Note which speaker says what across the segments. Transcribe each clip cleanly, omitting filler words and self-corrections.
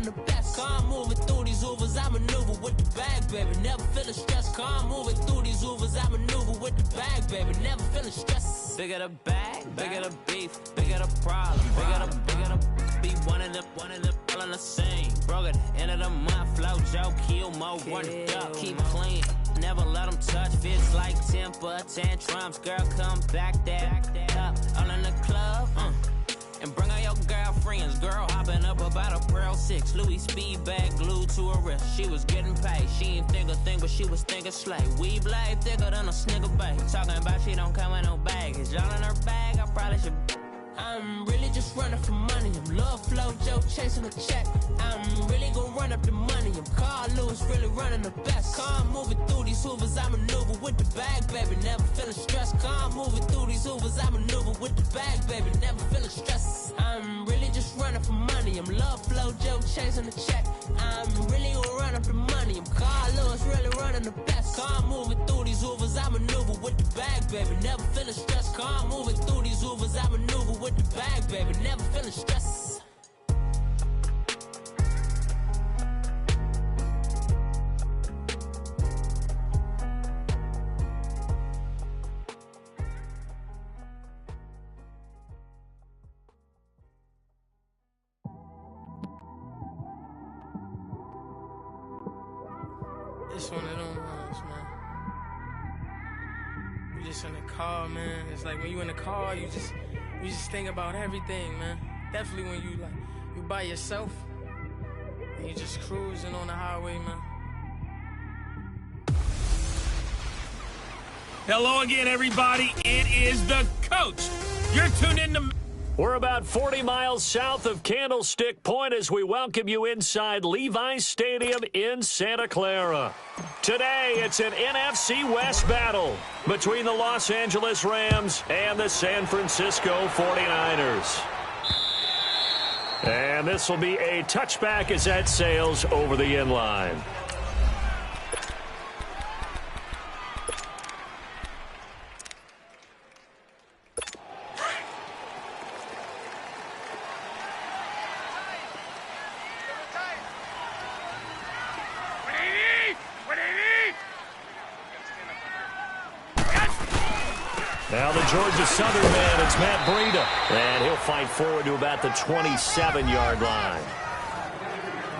Speaker 1: the best. Come moving through these Ubers, I maneuver with the bag, baby. Never feeling stressed. Come moving through these Ubers, I maneuver with the bag, baby. Never feeling stressed. Bigger the bag, bigger the beef, bigger the problem, bigger the be one of the all in the same. Broke at the end of the month, flow, Joe, kill, mo, run it up, keep clean. Never let them touch, fits like temper tantrums. Girl, come back that up, all in the club, and bring all your girlfriends. Girl hopping up about a Pearl 6 Louis speed bag glued to her wrist. She was getting paid, she ain't think a thing, but she was thinking slay. We blade thicker than a snigger bag. Talking about she don't come with no baggage. All in her bag, I probably should. I'm really just running for money. I'm love flow, Joe chasing a check. I'm really gonna run up the money. I'm Carl Lewis, really running the best. Car moving through these Hoovers, I maneuver with the bag, baby. Never feeling stressed. Car moving through these Hoovers, I maneuver with the bag, baby. Never feeling stressed. I'm really just running for money. I'm love flow, Joe chasing a check. I'm really gonna run up the money. I'm Carl Lewis, really running the best. Car moving through these Hoovers, I maneuver with the bag, baby. Never feeling stressed. Car moving through these Hoovers, I maneuver with the bag, baby. Never feeling stressed.
Speaker 2: It's one of them ones, man. You just in the car, man. It's like when you in the car, you just think about everything, man. Definitely when you by yourself and you just cruising on the highway, man.
Speaker 3: Hello again, everybody. It is the coach. You're tuned in to...
Speaker 4: We're about 40 miles south of Candlestick Point as we welcome you inside Levi's Stadium in Santa Clara. Today, it's an NFC West battle between the Los Angeles Rams and the San Francisco 49ers. And this will be a touchback as that sails over the end line. Now the Georgia Southern man, it's Matt Breida. And he'll fight forward to about the 27-yard line.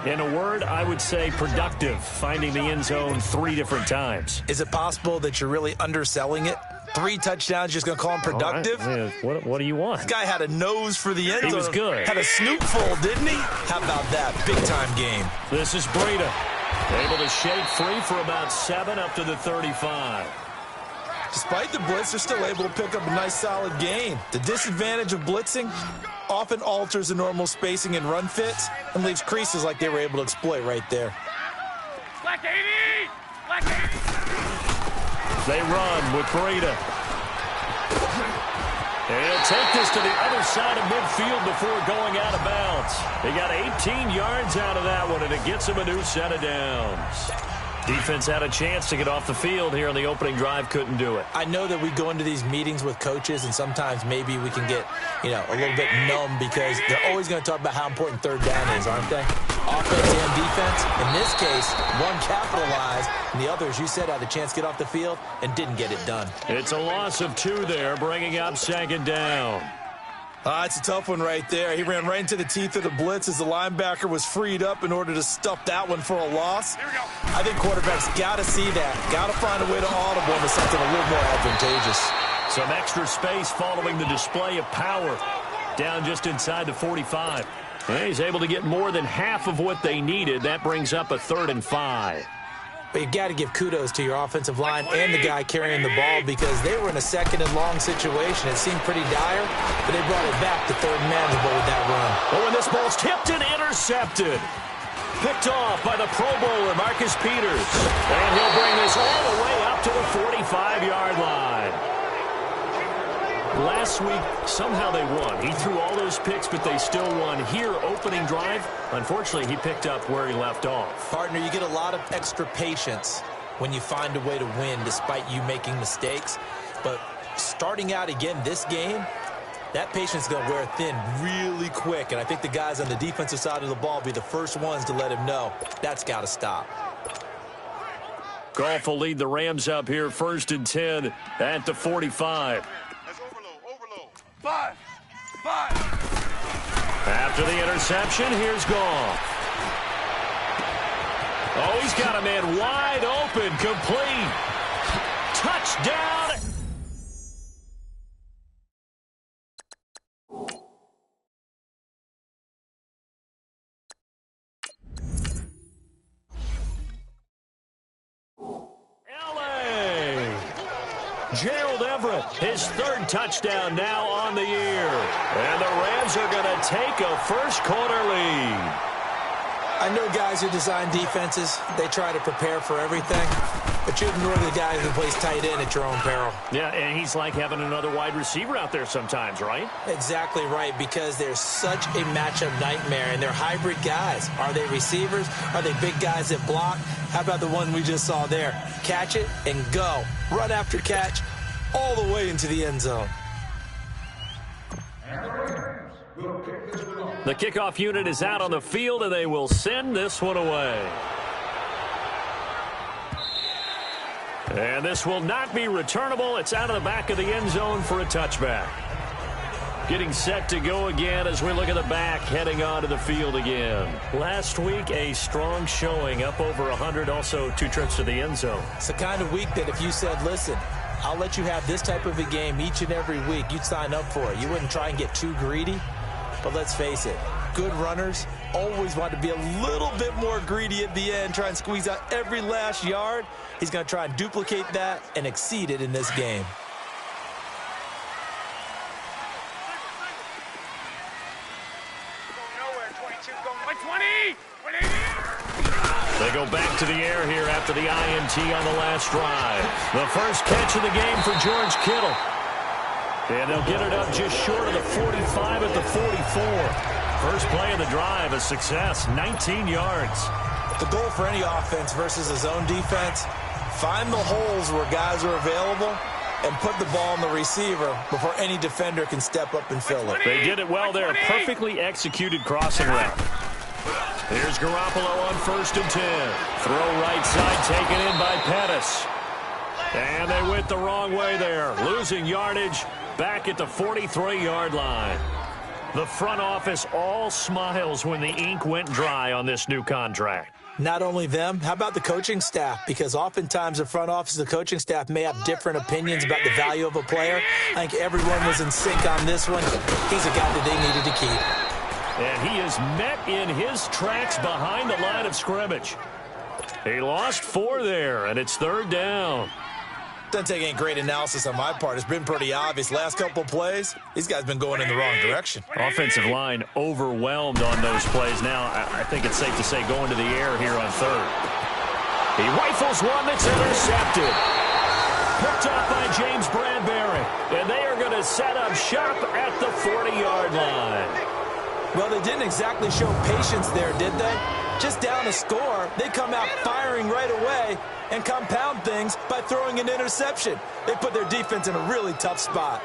Speaker 4: In a word, I would say productive, finding the end zone 3 different times.
Speaker 5: Is it possible that you're really underselling it? 3 touchdowns, just going to call him productive?
Speaker 4: Right. What do you want?
Speaker 5: This guy had a nose for the end zone.
Speaker 4: He was good.
Speaker 5: Had a snootful, didn't he? How about that? Big-time game.
Speaker 4: This is Breida. Able to shake free for about 7 up to the 35.
Speaker 5: Despite the blitz, they're still able to pick up a nice, solid gain. The disadvantage of blitzing often alters the normal spacing and run fits and leaves creases like they were able to exploit right there.
Speaker 3: Black 80! Black 80!
Speaker 4: They run with Breida. And he'll take this to the other side of midfield before going out of bounds. They got 18 yards out of that one, and it gets them a new set of downs. Defense had a chance to get off the field here on the opening drive, couldn't do it.
Speaker 5: I know that we go into these meetings with coaches, and sometimes maybe we can get, a little bit numb because they're always going to talk about how important third down is, aren't they? Offense and defense. In this case, one capitalized, and the other, as you said, had a chance to get off the field and didn't get it done.
Speaker 4: It's a loss of 2 there, bringing up second down.
Speaker 5: It's a tough one right there. He ran right into the teeth of the blitz as the linebacker was freed up in order to stuff that one for a loss. I think quarterbacks got to see that. Got to find a way to audible into something a little more advantageous.
Speaker 4: Some extra space following the display of power. Down just inside the 45. Well, he's able to get more than half of what they needed. That brings up a 3rd and 5.
Speaker 5: But you've got to give kudos to your offensive line and the guy carrying the ball because they were in a 2nd and long situation. It seemed pretty dire, but they brought it back to 3rd and manageable with that run.
Speaker 4: Oh, and this ball's tipped and intercepted. Picked off by the Pro Bowler, Marcus Peters. And he'll bring this all the way up to the 45-yard line. Last week, somehow they won. He threw all those picks, but they still won. Here, opening drive, unfortunately, he picked up where he left off.
Speaker 5: Partner, you get a lot of extra patience when you find a way to win despite you making mistakes. But starting out again this game, that patience is going to wear thin really quick, and I think the guys on the defensive side of the ball will be the first ones to let him know that's got to stop.
Speaker 4: Goff will lead the Rams up here 1st and 10 at the 45.
Speaker 6: That's overload. 5.
Speaker 4: After the interception, here's Goff. Oh, he's got a man wide open, complete. Touchdown. Gerald Everett, his 3rd touchdown now on the year. And the Rams are going to take a first-quarter lead.
Speaker 5: I know guys who design defenses, they try to prepare for everything, but you ignore the guy who plays tight end at your own peril.
Speaker 4: Yeah, and he's like having another wide receiver out there sometimes, right?
Speaker 5: Exactly right, because they're such a matchup nightmare, and they're hybrid guys. Are they receivers? Are they big guys that block? How about the one we just saw there? Catch it and go. Run after catch all the way into the end zone.
Speaker 4: The kickoff unit is out on the field, and they will send this one away. And this will not be returnable. It's out of the back of the end zone for a touchback. Getting set to go again as we look at the back, heading onto the field again. Last week, a strong showing, up over 100, also 2 trips to the end zone.
Speaker 5: It's the kind of week that if you said, listen, I'll let you have this type of a game each and every week, you'd sign up for it. You wouldn't try and get too greedy. But let's face it, good runners always want to be a little bit more greedy at the end, try and squeeze out every last yard. He's going to try and duplicate that and exceed it in this game.
Speaker 4: They go back to the air here after the INT on the last drive. The first catch of the game for George Kittle. And they'll get it up just short of the 45 at the 44. First play of the drive, a success, 19 yards.
Speaker 5: The goal for any offense versus a zone defense, find the holes where guys are available and put the ball on the receiver before any defender can step up and fill it.
Speaker 4: They did it well there. Perfectly executed crossing route. Here's Garoppolo on 1st and 10. Throw right side taken in by Pettis. And they went the wrong way there. Losing yardage back at the 43-yard line. The front office all smiles when the ink went dry on this new contract.
Speaker 5: Not only them, how about the coaching staff? Because oftentimes the front office, the coaching staff may have different opinions about the value of a player. I think everyone was in sync on this one. He's a guy that they needed to keep.
Speaker 4: And he is met in his tracks behind the line of scrimmage. He lost 4 there, and it's 3rd down.
Speaker 5: Doesn't take any great analysis on my part. It's been pretty obvious. Last couple plays, these guys been going in the wrong direction.
Speaker 4: Offensive line overwhelmed on those plays. Now, I think it's safe to say going to the air here on 3rd. He rifles one that's intercepted. Picked up by James Bradbury. And they are going to set up shop at the 40-yard line.
Speaker 5: Well, they didn't exactly show patience there, did they? Just down a score, they come out firing right away and compound things by throwing an interception. They put their defense in a really tough spot.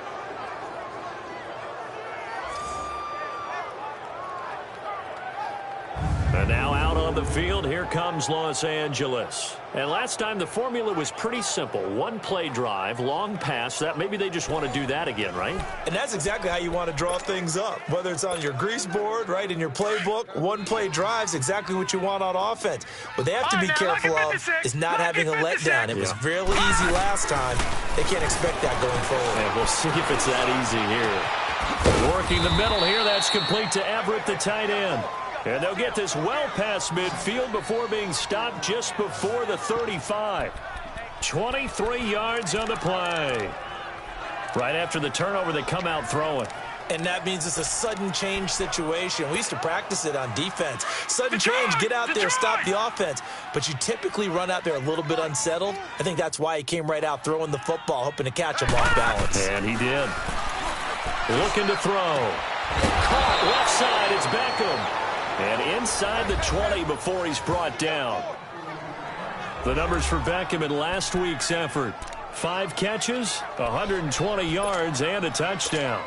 Speaker 4: And now out on the field, here comes Los Angeles. And last time the formula was pretty simple. 1-play drive, long pass. That maybe they just want to do that again, right?
Speaker 5: And that's exactly how you want to draw things up. Whether it's on your grease board, right, in your playbook, 1-play drive's exactly what you want on offense. What they have to be careful of is not having a letdown. It was fairly easy last time. They can't expect that going forward.
Speaker 4: And we'll see if it's that easy here. Working the middle here, that's complete to Everett, the tight end. And they'll get this well past midfield before being stopped just before the 35. 23 yards on the play. Right after the turnover, they come out throwing.
Speaker 5: And that means it's a sudden change situation. We used to practice it on defense. Sudden change, get out there, stop the offense. But you typically run out there a little bit unsettled. I think that's why he came right out throwing the football, hoping to catch him off balance.
Speaker 4: And he did. Looking to throw. Caught left side, it's Beckham. And inside the 20 before he's brought down. The numbers for Beckham in last week's effort. 5 catches, 120 yards, and a touchdown.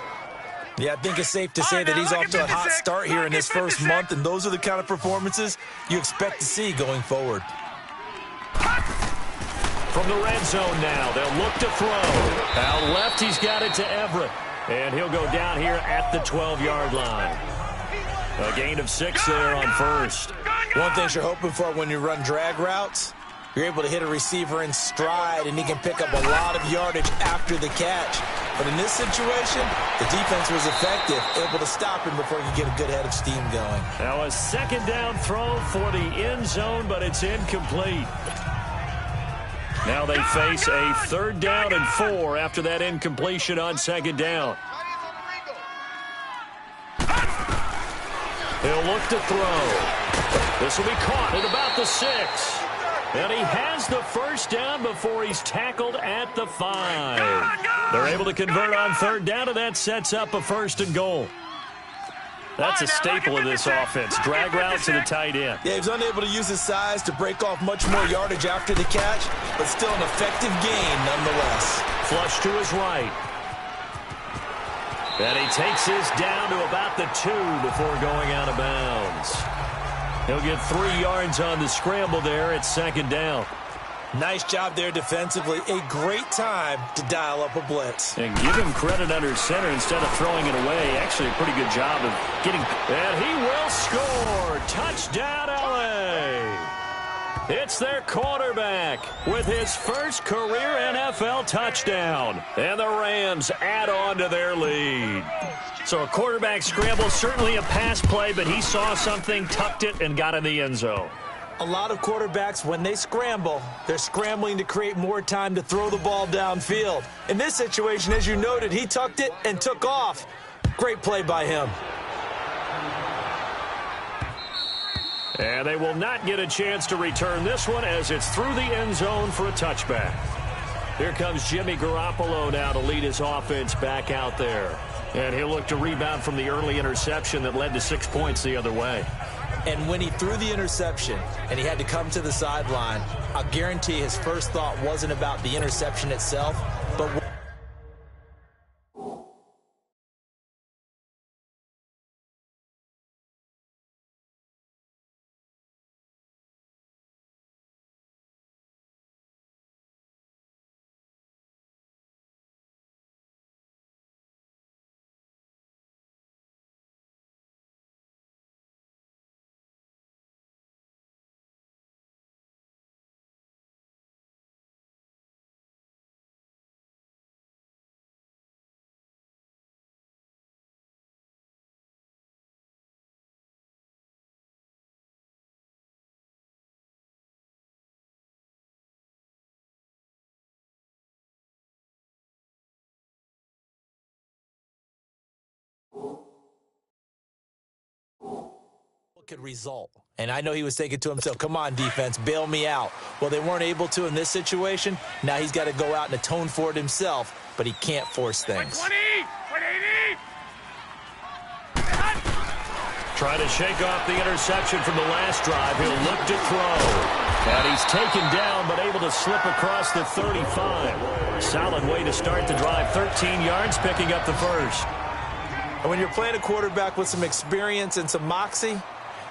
Speaker 5: Yeah, I think it's safe to say that he's off to a hot start here in his first month, and those are the kind of performances you expect to see going forward.
Speaker 4: From the red zone now, they'll look to throw. Out left, he's got it to Everett. And he'll go down here at the 12-yard line. A gain of 6 there on first.
Speaker 5: One thing you're hoping for when you run drag routes, you're able to hit a receiver in stride, and he can pick up a lot of yardage after the catch. But in this situation, the defense was effective, able to stop him before he could get a good head of steam going.
Speaker 4: Now a second down throw for the end zone, but it's incomplete. Now they face a 3rd down and 4 after that incompletion on 2nd down. He'll look to throw. This will be caught at about the 6. And he has the first down before he's tackled at the 5. They're able to convert on 3rd down, and that sets up a 1st and goal. That's a staple of this offense. Drag route to the tight end.
Speaker 5: Yeah, he was unable to use his size to break off much more yardage after the catch, but still an effective gain nonetheless.
Speaker 4: Flush to his right. And he takes his down to about the 2 before going out of bounds. He'll get 3 yards on the scramble there at 2nd down.
Speaker 5: Nice job there defensively. A great time to dial up a blitz.
Speaker 4: And give him credit under center instead of throwing it away. Actually, a pretty good job of getting... And he will score! Touchdown, L.A.! It's their quarterback with his first career NFL touchdown. And the Rams add on to their lead. So a quarterback scramble, certainly a pass play, but he saw something, tucked it, and got in the end zone.
Speaker 5: A lot of quarterbacks, when they scramble, they're scrambling to create more time to throw the ball downfield. In this situation, as you noted, he tucked it and took off. Great play by him.
Speaker 4: And they will not get a chance to return this one as it's through the end zone for a touchback. Here comes Jimmy Garoppolo now to lead his offense back out there. And he'll look to rebound from the early interception that led to 6 points the other way.
Speaker 5: And when he threw the interception and he had to come to the sideline, I'll guarantee his first thought wasn't about the interception itself, but could result. And I know he was thinking to himself, come on, defense, bail me out. Well, they weren't able to in this situation. Now he's got to go out and atone for it himself, but he can't force things.
Speaker 6: 180!
Speaker 4: Trying to shake off the interception from the last drive. He'll look to throw. And he's taken down, but able to slip across the 35. Solid way to start the drive. 13 yards, picking up the first.
Speaker 5: And when you're playing a quarterback with some experience and some moxie,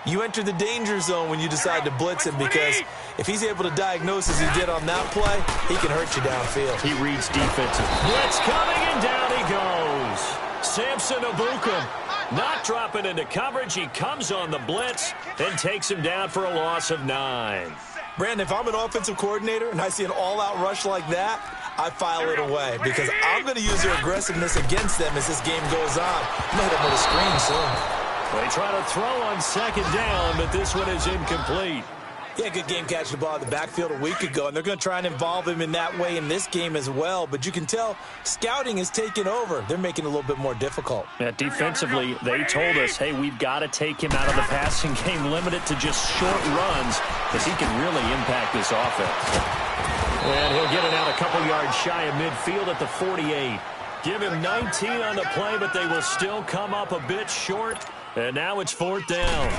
Speaker 5: you enter the danger zone when you decide to blitz him, because if he's able to diagnose as he did on that play, he can hurt you downfield.
Speaker 4: He reads defensive. Blitz coming, and down he goes. Samson Abukum not dropping into coverage. He comes on the blitz and takes him down for a loss of 9.
Speaker 5: Brandon, if I'm an offensive coordinator and I see an all-out rush like that, I file it away, because I'm going to use their aggressiveness against them as this game goes on. I'm going to hit them with a screen soon.
Speaker 4: They try to throw on 2nd down, but this one is incomplete.
Speaker 5: He had a good game catching the ball in the backfield a week ago, and they're going to try and involve him in that way in this game as well. But you can tell scouting is taking over. They're making it a little bit more difficult.
Speaker 4: Yeah, defensively, they told us, hey, we've got to take him out of the passing game, limit it to just short runs, because he can really impact this offense. And he'll get it out a couple yards shy of midfield at the 48. Give him 19 on the play, but they will still come up a bit short. And now it's 4th down.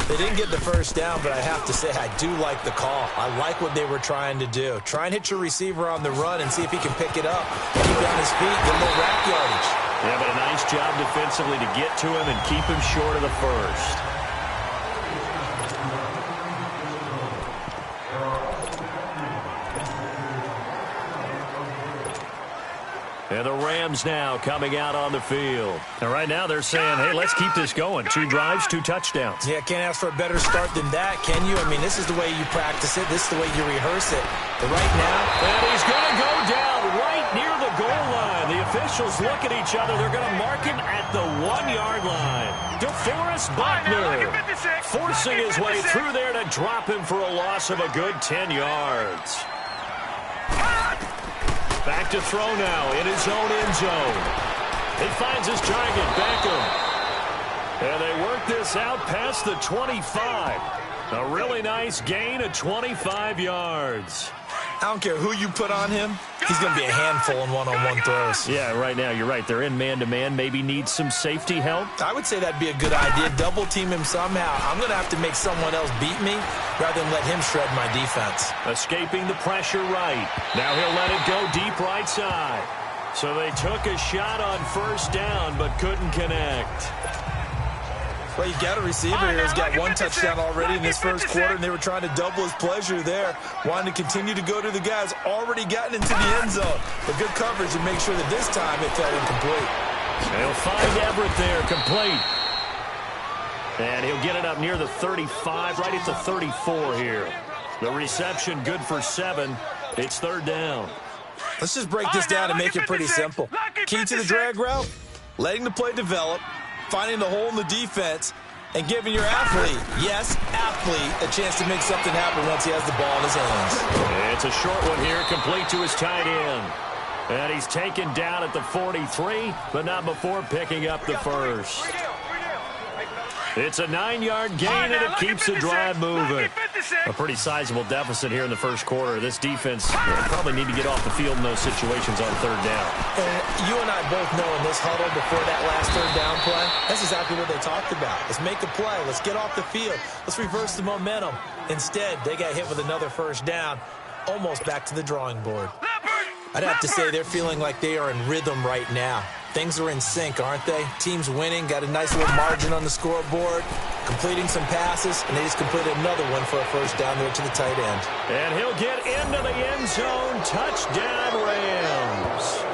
Speaker 5: They didn't get the first down, but I have to say I do like the call. I like what they were trying to do. Try and hit your receiver on the run and see if he can pick it up. Keep it on his feet, get a little rack yardage.
Speaker 4: Yeah, but a nice job defensively to get to him and keep him short of the first. And the Rams now coming out on the field. And right now they're saying, hey, let's keep this going. 2 drives, 2 touchdowns.
Speaker 5: Yeah, can't ask for a better start than that, can you? I mean, this is the way you practice it. This is the way you rehearse it. But right now...
Speaker 4: And he's going to go down right near the goal line. The officials look at each other. They're going to mark him at the 1-yard line. DeForest Buckner forcing his way through there to drop him for a loss of a good 10 yards. Back to throw now in his own end zone. He finds his target, Beckham. And they work this out past the 25. A really nice gain of 25 yards.
Speaker 5: I don't care who you put on him. He's going to be a handful in one-on-one throws.
Speaker 4: Yeah, right now, you're right. They're in man-to-man. Maybe need some safety help.
Speaker 5: I would say that'd be a good idea. Double-team him somehow. I'm going to have to make someone else beat me rather than let him shred my defense.
Speaker 4: Escaping the pressure right. Now he'll let it go deep right side. So they took a shot on first down but couldn't connect.
Speaker 5: Well, you got a receiver here who's got 1 touchdown already in this first quarter, and they were trying to double his pleasure there. Wanting to continue to go to the guys already gotten into the end zone. But good coverage to make sure that this time it fell incomplete.
Speaker 4: They'll find Everett there, complete. And he'll get it up near the 35, right at the 34 here. The reception good for 7. It's third down.
Speaker 5: Let's just break this down and make it pretty simple. Key to the drag route, letting the play develop, finding the hole in the defense, and giving your athlete, yes, athlete, a chance to make something happen once he has the ball in his hands.
Speaker 4: It's a short one here, complete to his tight end. And he's taken down at the 43, but not before picking up the first. It's a 9-yard gain, and it keeps the drive moving. A pretty sizable deficit here in the first quarter. This defense probably need to get off the field in those situations on third down.
Speaker 5: And you and I both know in this huddle before that last third down play, that's exactly what they talked about. Let's make a play. Let's get off the field. Let's reverse the momentum. Instead, they got hit with another first down, almost back to the drawing board. I'd have to say they're feeling like they are in rhythm right now. Things are in sync, aren't they? Team's winning, got a nice little margin on the scoreboard, completing some passes, and they just completed another one for a first down there to the tight end.
Speaker 4: And he'll get into the end zone. Touchdown, Rams.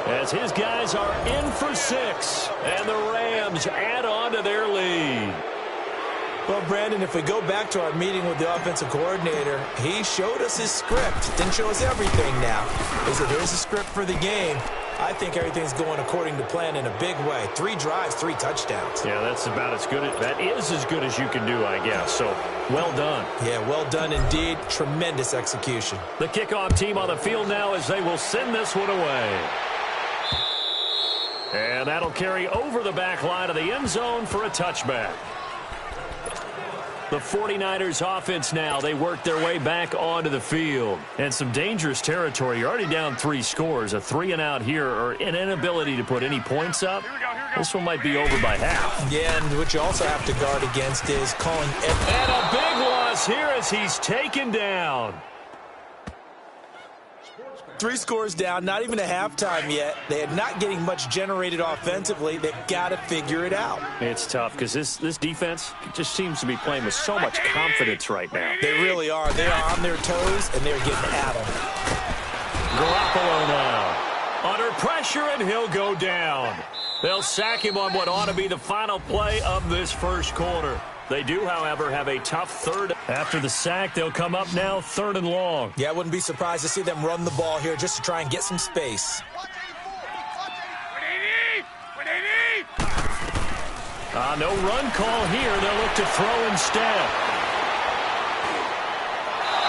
Speaker 4: As his guys are in for 6, and the Rams add on to their lead.
Speaker 5: Well, Brandon, if we go back to our meeting with the offensive coordinator, he showed us his script. Didn't show us everything now. He said, here's the script for the game. I think everything's going according to plan in a big way. 3 drives, 3 touchdowns.
Speaker 4: Yeah, that's about as good. That is as good as you can do, I guess. So, well done.
Speaker 5: Yeah, well done indeed. Tremendous execution.
Speaker 4: The kickoff team on the field now as they will send this one away. And that'll carry over the back line of the end zone for a touchback. The 49ers offense now, they work their way back onto the field. And some dangerous territory. You're already down 3 scores. A 3-and-out here or an inability to put any points up. This one might be over by half.
Speaker 5: Yeah, and what you also have to guard against is calling...
Speaker 4: And a big loss here as he's taken down.
Speaker 5: 3 scores down, not even a halftime yet. They are not getting much generated offensively. They've got to figure it out.
Speaker 4: It's tough because this defense just seems to be playing with so much confidence right now.
Speaker 5: They really are. They are on their toes, and they're getting at them.
Speaker 4: Garoppolo now under pressure, and he'll go down. They'll sack him on what ought to be the final play of this first quarter. They do, however, have a tough third. After the sack, they'll come up now 3rd and long.
Speaker 5: Yeah, I wouldn't be surprised to see them run the ball here just to try and get some space.
Speaker 4: No run call here. They'll look to throw instead.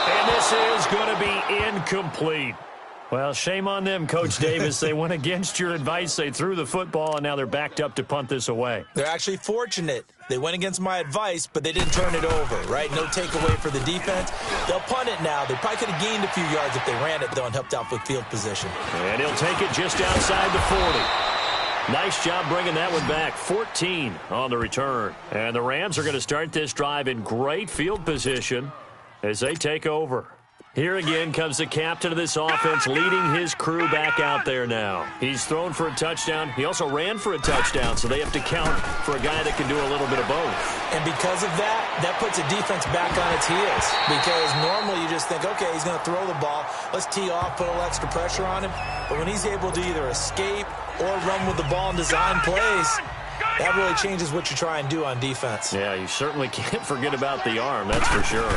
Speaker 4: And this is going to be incomplete. Well, shame on them, Coach Davis. They went against your advice. They threw the football, and now they're backed up to punt this away.
Speaker 5: They're actually fortunate. They went against my advice, but they didn't turn it over, right? No takeaway for the defense. They'll punt it now. They probably could have gained a few yards if they ran it, though, and helped out with field position.
Speaker 4: And he'll take it just outside the 40. Nice job bringing that one back. 14 on the return. And the Rams are going to start this drive in great field position as they take over. Here again comes the captain of this offense, leading his crew back out there now. He's thrown for a touchdown. He also ran for a touchdown, so they have to count for a guy that can do a little bit of both.
Speaker 5: And because of that, that puts a defense back on its heels. Because normally you just think, okay, he's going to throw the ball. Let's tee off, put a little extra pressure on him. But when he's able to either escape or run with the ball and design plays, that really changes what you try and do on defense.
Speaker 4: Yeah, you certainly can't forget about the arm, that's for sure.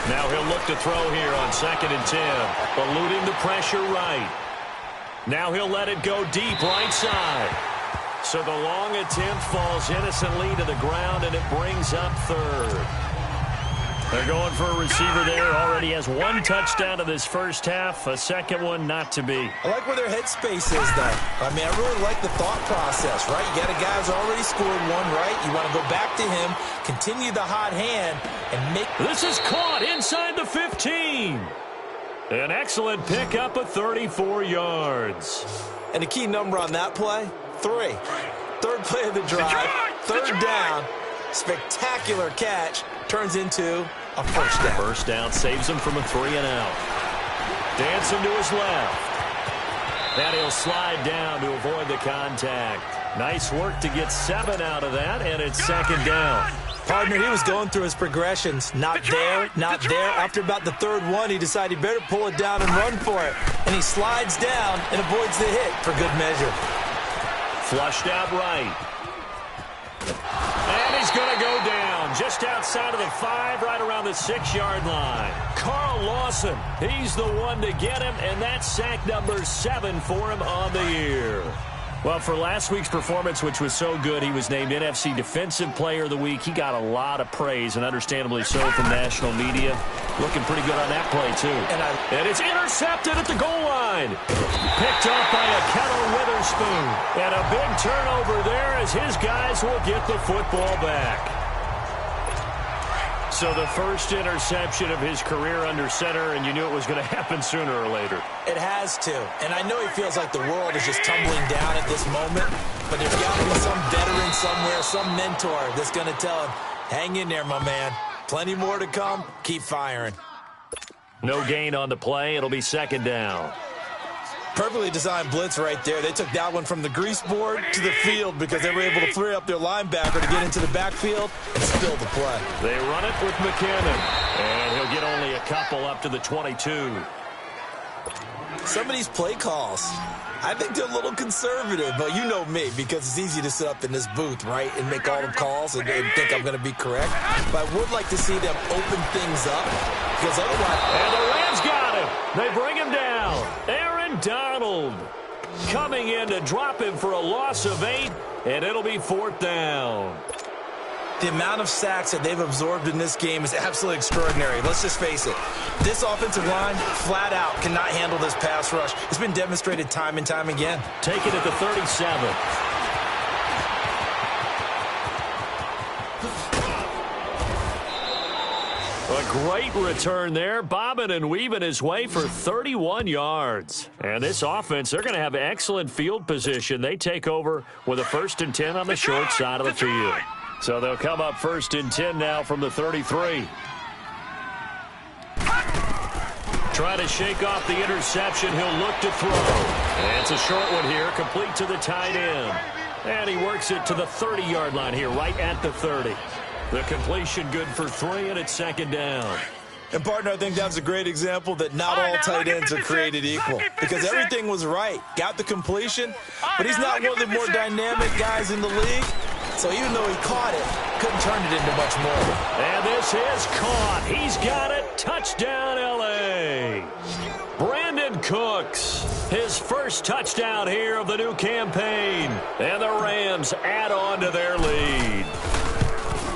Speaker 4: Now he'll look to throw here on 2nd and 10, eluding the pressure right. Now he'll let it go deep right side. So the long attempt falls innocently to the ground, and it brings up 3rd. They're going for a receiver there. Already has 1 touchdown in this first half. A second one not to be.
Speaker 5: I like where their headspace is, though. I mean, I really like the thought process, right? You got a guy who's already scored 1, right? You want to go back to him, continue the hot hand, and make...
Speaker 4: This is caught inside the 15. An excellent pickup of 34 yards.
Speaker 5: And the key number on that play, 3. 3rd play of the drive, 3rd down, spectacular catch, turns into a first down.
Speaker 4: First down saves him from a 3-and-out. Dancing to his left. And he'll slide down to avoid the contact. Nice work to get 7 out of that, and it's 2nd down.
Speaker 5: Partner, he was going through his progressions. Not there, not there. After about the 3rd one, he decided he better pull it down and run for it. And he slides down and avoids the hit for good measure.
Speaker 4: Flushed out right. And he's going to go down just outside of the 5, right around the 6-yard line. Carl Lawson, he's the one to get him, and that's sack number 7 for him on the year. Well, for last week's performance, which was so good, he was named NFC Defensive Player of the Week. He got a lot of praise, and understandably so, from national media. Looking pretty good on that play, too. And it's intercepted at the goal line. Picked off by a Kettle Witherspoon. And a big turnover there as his guys will get the football back. So the first interception of his career under center, and you knew it was going to happen sooner or later.
Speaker 5: It has to. And I know he feels like the world is just tumbling down at this moment, but there's got to be some veteran somewhere, some mentor that's going to tell him, hang in there, my man. Plenty more to come. Keep firing.
Speaker 4: No gain on the play. It'll be 2nd down.
Speaker 5: Perfectly designed blitz right there. They took that one from the grease board to the field because they were able to free up their linebacker to get into the backfield and spill the play.
Speaker 4: They run it with McKinnon, and he'll get only a couple up to the 22.
Speaker 5: Some of these play calls, I think they're a little conservative, but you know me, because it's easy to sit up in this booth, right, and make all the calls and think I'm going to be correct. But I would like to see them open things up, because otherwise...
Speaker 4: And the Rams got him. They bring him down. Aaron Donald coming in to drop him for a loss of 8, and it'll be 4th down.
Speaker 5: The amount of sacks that they've absorbed in this game is absolutely extraordinary. Let's just face it. This offensive line, flat out, cannot handle this pass rush. It's been demonstrated time and time again.
Speaker 4: Take it at the 37. A great return there, bobbing and weaving his way for 31 yards. And this offense, they're going to have excellent field position. They take over with a 1st and 10 on the short side of the field. So they'll come up 1st and 10 now from the 33. Trying to shake off the interception. He'll look to throw. And it's a short one here, complete to the tight end. And he works it to the 30-yard line here, right at the 30. The completion good for 3, and it's 2nd down.
Speaker 5: And, partner, I think that's a great example that not all tight ends are created equal. Because everything was right. Got the completion, but he's not one of the more dynamic guys in the league. So even though he caught it, couldn't turn it into much more.
Speaker 4: And this is caught. He's got it. Touchdown, L.A. Brandon Cooks, his first touchdown here of the new campaign. And the Rams add on to their lead.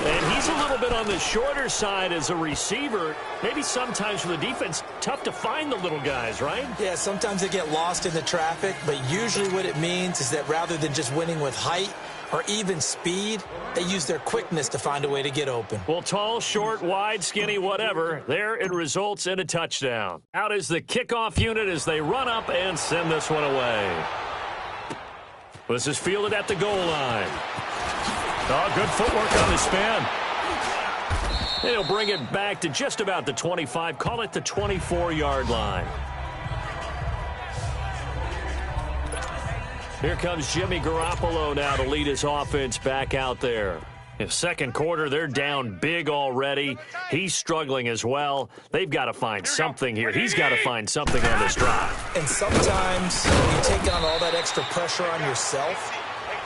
Speaker 4: And he's a little bit on the shorter side as a receiver. Maybe sometimes for the defense, tough to find the little guys, right?
Speaker 5: Yeah, sometimes they get lost in the traffic, but usually what it means is that rather than just winning with height or even speed, they use their quickness to find a way to get open.
Speaker 4: Well, tall, short, wide, skinny, whatever, there it results in a touchdown. Out is the kickoff unit as they run up and send this one away. This is fielded at the goal line. Oh, good footwork on the spin. And he'll bring it back to just about the 25, call it the 24-yard line. Here comes Jimmy Garoppolo now to lead his offense back out there. In second quarter, they're down big already. He's struggling as well. They've got to find something here. He's got to find something on this drive.
Speaker 5: And sometimes you take on all that extra pressure on yourself,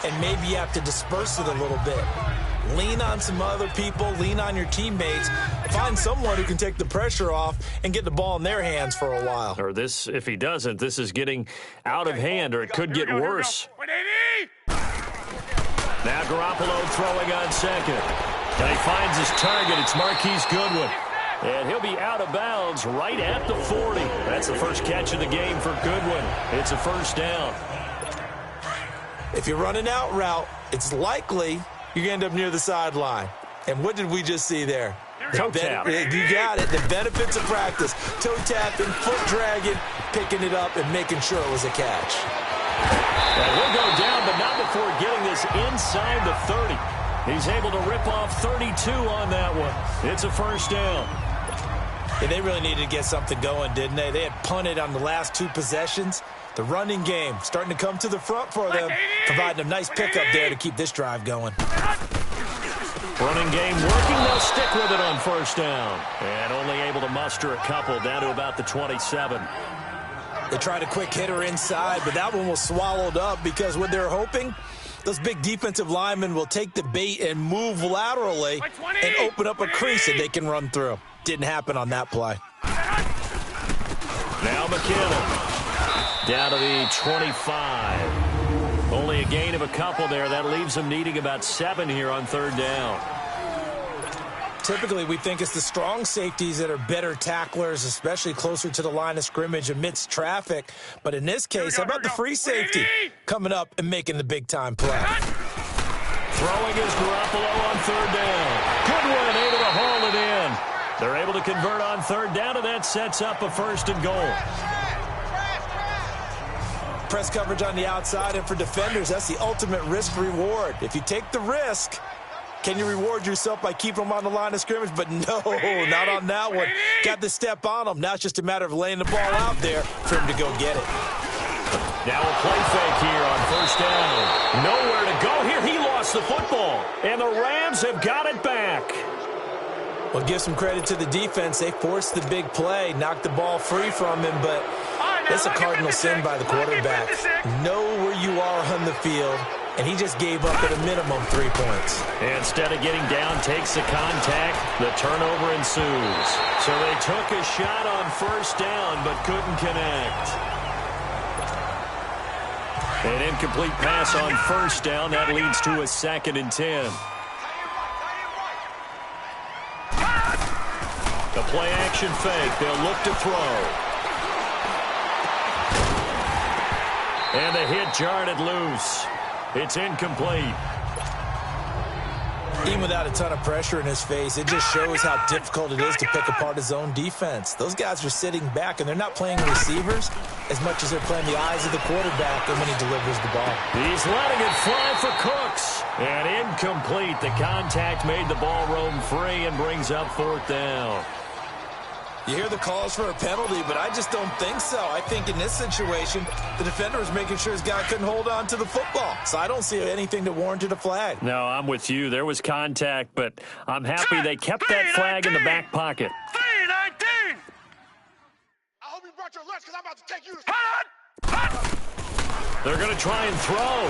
Speaker 5: and maybe you have to disperse it a little bit. Lean on some other people, lean on your teammates, find someone who can take the pressure off and get the ball in their hands for a while.
Speaker 4: Or this, if he doesn't, this is getting out of hand, or it could get worse. Now Garoppolo throwing on second. And he finds his target. It's Marquise Goodwin. And he'll be out of bounds right at the 40. That's the first catch of the game for Goodwin. It's a first down.
Speaker 5: If you're running out route, it's likely you're going to end up near the sideline. And what did we just see there?
Speaker 4: Toe tap.
Speaker 5: You got it. The benefits of practice. Toe tapping, foot dragging, picking it up, and making sure it was a catch.
Speaker 4: And he'll go down, but not before getting this inside the 30. He's able to rip off 32 on that one. It's a first down.
Speaker 5: Yeah, they really needed to get something going, didn't they? They had punted on the last two possessions. The running game starting to come to the front for them, providing a nice pickup there to keep this drive going.
Speaker 4: Running game working. They'll stick with it on first down. And only able to muster a couple down to about the 27.
Speaker 5: They tried a quick hitter inside, but that one was swallowed up because what they're hoping, those big defensive linemen will take the bait and move laterally and open up a crease that they can run through. Didn't happen on that play.
Speaker 4: Now McKinnon down to the 25. Only a gain of a couple there. That leaves them needing about 7 here on third down.
Speaker 5: Typically, we think it's the strong safeties that are better tacklers, especially closer to the line of scrimmage amidst traffic. But in this case, how about the free safety coming up and making the big-time play?
Speaker 4: Throwing is Garoppolo on third down. Goodwin able to haul it in. They're able to convert on third down, and that sets up a first and goal.
Speaker 5: Press coverage on the outside, and for defenders, that's the ultimate risk-reward. If you take the risk, can you reward yourself by keeping them on the line of scrimmage? But no, not on that one. Got the step on them. Now it's just a matter of laying the ball out there for him to go get it.
Speaker 4: Now a play fake here on first down. Nowhere to go here. He lost the football, and the Rams have got it back.
Speaker 5: Well, give some credit to the defense. They forced the big play, knocked the ball free from him, but that's a cardinal sin by the quarterback. Know where you are on the field, and he just gave up at a minimum 3 points.
Speaker 4: Instead of getting down, takes the contact. The turnover ensues. So they took a shot on first down, but couldn't connect. An incomplete pass on first down. That leads to a 2nd and 10. The play action fake. They'll look to throw. And the hit jarred it loose. It's incomplete.
Speaker 5: Even without a ton of pressure in his face, it just shows how difficult it is to pick apart his own defense. Those guys are sitting back, and they're not playing receivers as much as they're playing the eyes of the quarterback and when he delivers the ball.
Speaker 4: He's letting it fly for Cooks. And incomplete. The contact made the ball roam free and brings up 4th down.
Speaker 5: You hear the calls for a penalty, but I just don't think so. I think in this situation, the defender was making sure his guy couldn't hold on to the football. So I don't see anything that warranted a flag.
Speaker 4: No, I'm with you. There was contact, but I'm happy they kept that flag in the back pocket.
Speaker 6: 3-19! I hope you brought your lunch because I'm about to take you to...
Speaker 4: They're going to try and throw.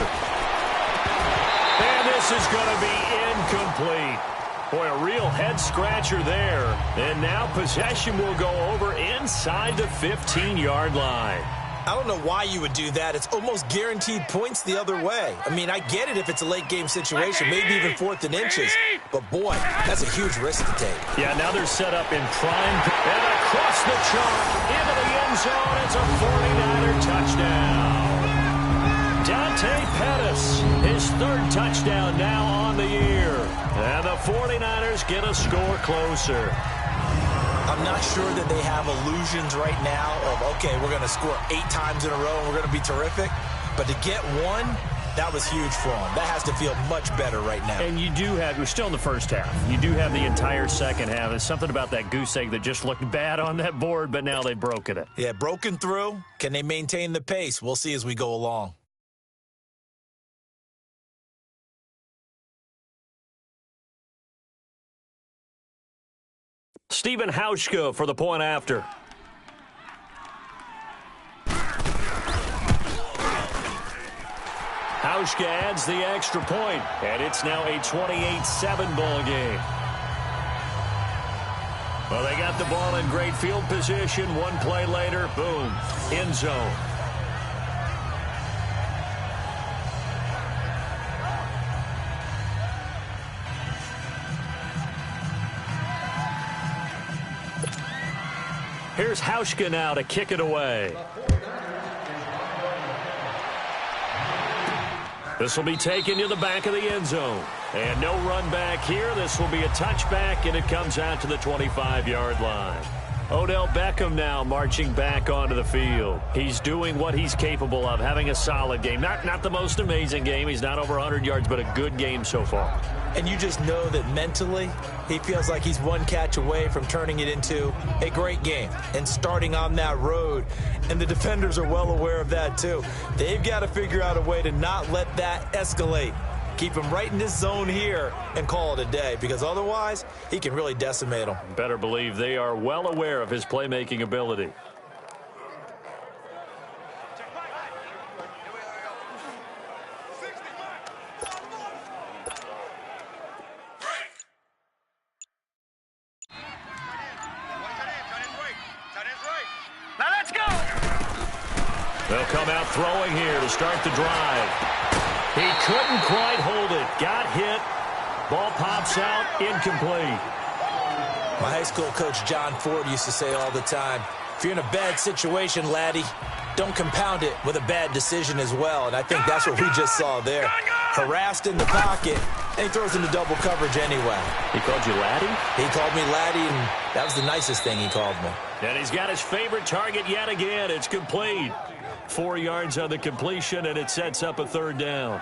Speaker 4: And this is going to be incomplete. Boy, a real head-scratcher there. And now possession will go over inside the 15-yard line.
Speaker 5: I don't know why you would do that. It's almost guaranteed points the other way. I mean, I get it if it's a late-game situation, maybe even 4th and inches. But, boy, that's a huge risk to take.
Speaker 4: Yeah, now they're set up in prime. And across the chalk into the end zone. It's a 49er touchdown. Dante Pettis, his 3rd touchdown now on the year. And the 49ers get a score closer.
Speaker 5: I'm not sure that they have illusions right now of, okay, we're going to score 8 times in a row and we're going to be terrific. But to get one, That was huge for him. That has to feel much better right now.
Speaker 4: And you do have, we're still in the first half. You do have the entire second half. There's something about that goose egg that just looked bad on that board, but now they've broken it.
Speaker 5: Yeah, broken through. Can they maintain the pace? We'll see as we go along.
Speaker 4: Stephen Hauschka for the point after. Hauschka adds the extra point, and it's now a 28-7 ball game. Well, they got the ball in great field position. One play later, boom, end zone. Here's Hauschka now to kick it away. This will be taken to the back of the end zone. And no run back here. This will be a touchback, and it comes out to the 25-yard line. Odell Beckham now marching back onto the field. He's doing what he's capable of, having a solid game. Not the most amazing game. He's not over 100 yards, but a good game so far.
Speaker 5: And you just know that mentally, he feels like he's one catch away from turning it into a great game and starting on that road. And the defenders are well aware of that, too. They've got to figure out a way to not let that escalate. Keep him right in this zone here and call it a day, because otherwise he can really decimate them.
Speaker 4: Better believe they are well aware of his playmaking ability.
Speaker 3: Now let's go!
Speaker 4: They'll come out throwing here to start the drive. He couldn't quite hold it. Got hit. Ball pops out. Incomplete.
Speaker 5: My high school coach, John Ford, used to say all the time, if you're in a bad situation, laddie, don't compound it with a bad decision as well. And I think that's what we just saw there. Harassed in the pocket, and he throws into double coverage anyway.
Speaker 4: He called you laddie?
Speaker 5: He called me laddie, and that was the nicest thing he called me.
Speaker 4: And he's got his favorite target yet again. It's complete. 4 yards on the completion, and it sets up a third down.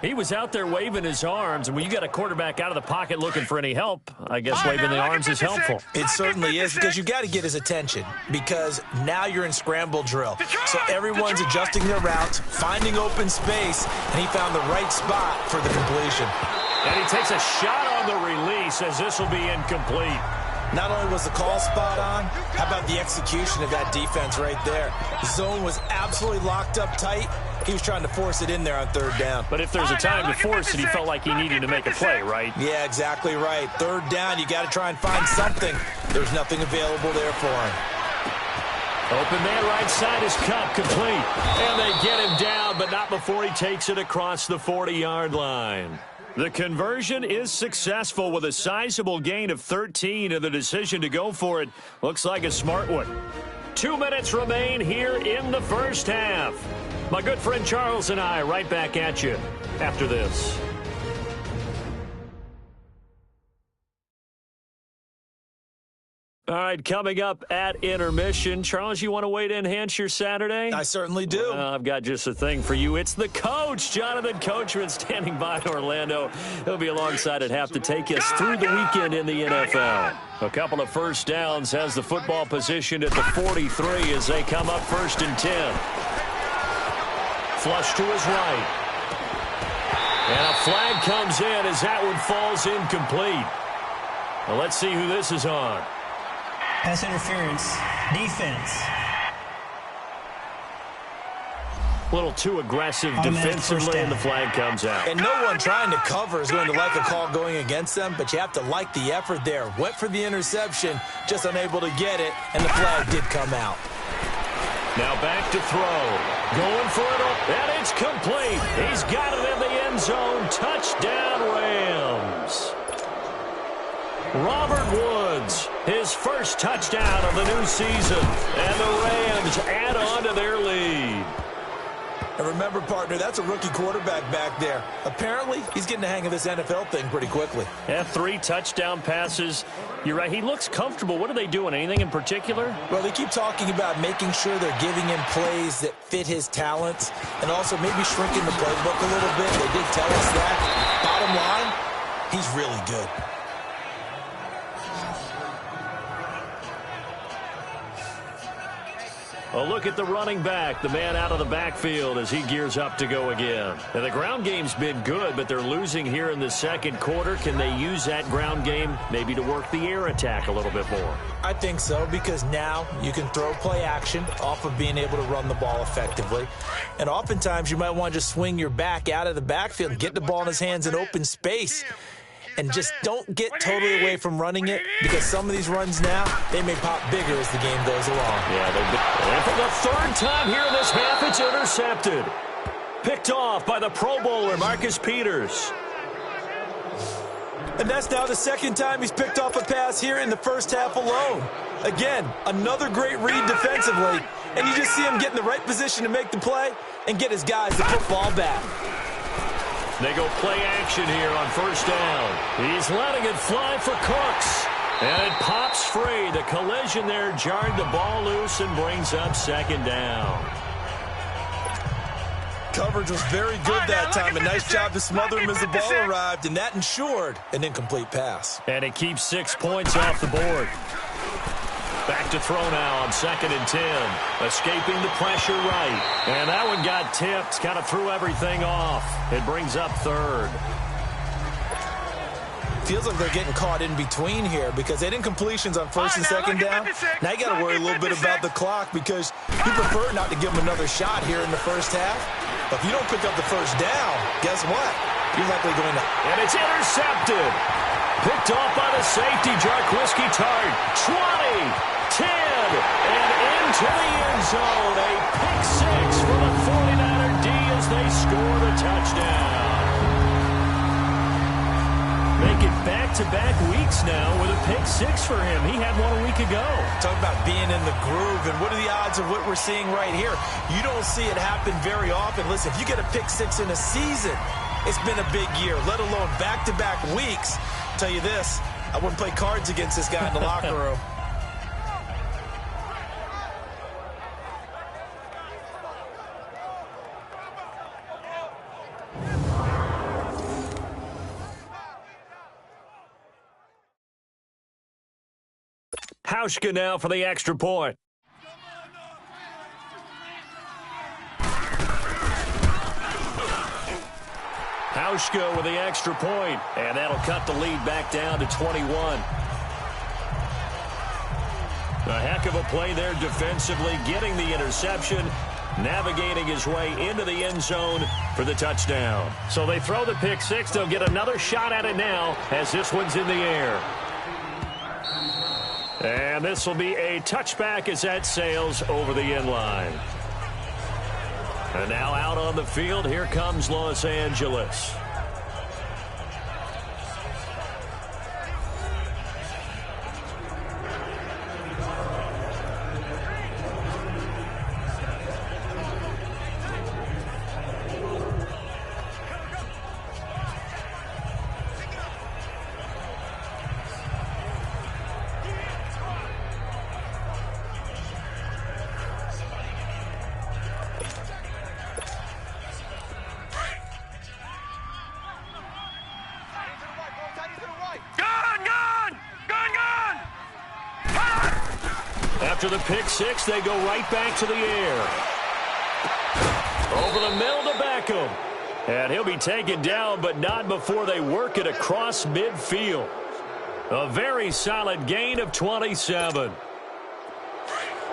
Speaker 4: He was out there waving his arms, and when you got a quarterback out of the pocket looking for any help, I guess waving the arms is helpful.
Speaker 5: It certainly is, because you got to get his attention, because now you're in scramble drill. So everyone's adjusting their routes, finding open space, and he found the right spot for the completion.
Speaker 4: And he takes a shot on the release as this will be incomplete.
Speaker 5: Not only was the call spot on, how about the execution of that defense right there? The zone was absolutely locked up tight. He was trying to force it in there on third down.
Speaker 4: But if there's a time to force it, he felt like he needed to make a play, right?
Speaker 5: Yeah, exactly right. Third down, you got to try and find something. There's nothing available there for him.
Speaker 4: Open man right side is cut, complete. And they get him down, but not before he takes it across the 40-yard line. The conversion is successful with a sizable gain of 13, and the decision to go for it looks like a smart one. 2 minutes remain here in the first half. My good friend Charles and I right back at you after this. All right, coming up at intermission. Charles, you want to wait to enhance your Saturday?
Speaker 5: I certainly do.
Speaker 4: I've got just a thing for you. It's the coach, Jonathan Coachman, standing by in Orlando. He'll be alongside at half to take us through the weekend in the NFL. A couple of first downs, has the football position at the 43 as they come up 1st and 10. Flush to his right. And a flag comes in as that one falls incomplete. Well, let's see who this is on.
Speaker 7: Pass interference, defense.
Speaker 4: A little too aggressive defensively, and the flag comes out.
Speaker 5: And no one trying to cover is going to like a call going against them, but you have to like the effort there. Went for the interception, just unable to get it, and the flag did come out.
Speaker 4: Now back to throw. Going for it, and it's complete. He's got it in the end zone. Touchdown, Rams. Robert Woods, his first touchdown of the new season, and the Rams add on to their lead.
Speaker 5: And remember, partner, that's a rookie quarterback back there. Apparently, he's getting the hang of this NFL thing pretty quickly.
Speaker 4: Yeah, 3 touchdown passes. You're right. He looks comfortable. What are they doing? Anything in particular?
Speaker 5: Well, they keep talking about making sure they're giving him plays that fit his talents and also maybe shrinking the playbook a little bit. They did tell us that. Bottom line, he's really good.
Speaker 4: A look at the running back, the man out of the backfield as he gears up to go again. Now, the ground game's been good, but they're losing here in the second quarter. Can they use that ground game maybe to work the air attack a little bit more?
Speaker 5: I think so, because now you can throw play action off of being able to run the ball effectively. And oftentimes you might want to just swing your back out of the backfield and get the ball in his hands in open space. And just don't get totally away from running it, because some of these runs now, they may pop bigger as the game goes along.
Speaker 4: Yeah, and for the third time here in this half, it's intercepted. Picked off by the Pro Bowler, Marcus Peters.
Speaker 5: And that's now the second time he's picked off a pass here in the first half alone. Again, another great read defensively, and you just see him get in the right position to make the play and get his guys the football back.
Speaker 4: They go play action here on first down. He's letting it fly for Cooks. And it pops free. The collision there jarred the ball loose and brings up second down.
Speaker 5: Coverage was very good that time. A nice job to smother him as the ball arrived, and that ensured an incomplete pass.
Speaker 4: And it keeps 6 points off the board. Back to throw now on 2nd and 10. Escaping the pressure right. And that one got tipped. Kind of threw everything off. It brings up 3rd.
Speaker 5: Feels like they're getting caught in between here, because they didn't completions on 1st and 2nd down. Now you got to worry a little bit about the clock, because you prefer not to give them another shot here in the first half. But if you don't pick up the first down, guess what? You're likely going to...
Speaker 4: And it's intercepted. Picked off by the safety, Jarquiski Tart. 20. 10, and into the end zone. A pick 6 for the 49er D as they score the touchdown. Make it back-to-back weeks now with a pick 6 for him. He had one a week ago.
Speaker 5: Talk about being in the groove, and what are the odds of what we're seeing right here? You don't see it happen very often. Listen, if you get a pick 6 in a season, it's been a big year, let alone back-to-back weeks. I'll tell you this, I wouldn't play cards against this guy in the locker room.
Speaker 4: Hauschka now for the extra point. Hauschka with the extra point, and that'll cut the lead back down to 21. A heck of a play there defensively, getting the interception, navigating his way into the end zone for the touchdown. So they throw the pick 6. They'll get another shot at it now as this one's in the air. And this will be a touchback as that sails over the end line. And now out on the field, here comes Los Angeles. After the pick 6, they go right back to the air. Over the middle to Beckham. And he'll be taken down, but not before they work it across midfield. A very solid gain of 27.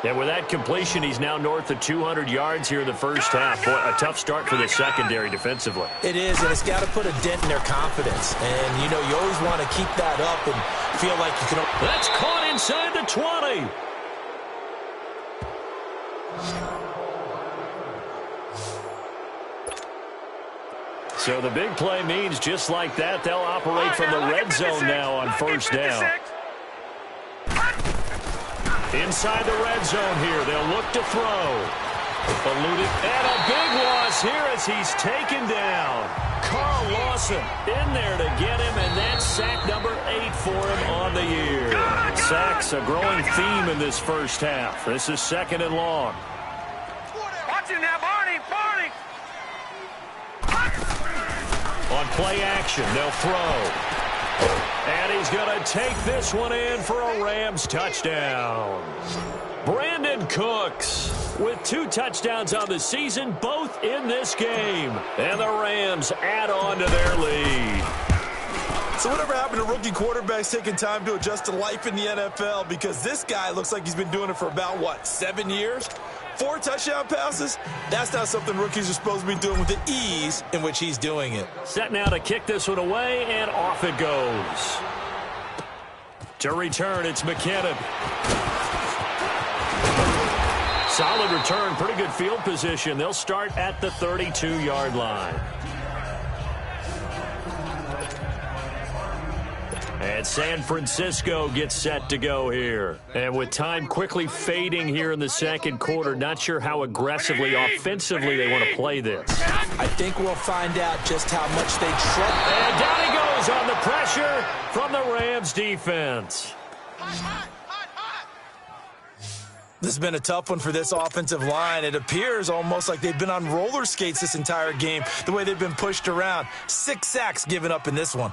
Speaker 4: And with that completion, he's now north of 200 yards here in the first half. Boy, a tough start for the secondary defensively.
Speaker 5: It is, and it's got to put a dent in their confidence. And, you know, you always want to keep that up and feel like you can...
Speaker 4: That's caught inside the 20. So the big play means just like that, they'll operate from the red zone now on first down. Inside the red zone here, they'll look to throw. Eluded, and a big loss here as he's taken down. Carl Lawson in there to get him, and that's sack number 8 for him on the year. Sacks a growing theme in this first half. This is 2nd and long.
Speaker 6: Watch him now, Barney!
Speaker 4: On play action, they'll throw. And he's going to take this one in for a Rams touchdown. Brandon Cooks with 2 touchdowns on the season, both in this game. And the Rams add on to their lead.
Speaker 5: So whatever happened to rookie quarterbacks taking time to adjust to life in the NFL? Because this guy looks like he's been doing it for about, 7 years? 4 touchdown passes? That's not something rookies are supposed to be doing with the ease in which he's doing it.
Speaker 4: Set now to kick this one away, and off it goes. To return, it's McKinnon. Solid return, pretty good field position. They'll start at the 32-yard line. And San Francisco gets set to go here. And with time quickly fading here in the second quarter, not sure how aggressively, offensively they want to play this.
Speaker 5: I think we'll find out just how much they trust.
Speaker 4: And down he goes on the pressure from the Rams defense.
Speaker 5: This has been a tough one for this offensive line. It appears almost like they've been on roller skates this entire game, the way they've been pushed around. 6 sacks given up in this one.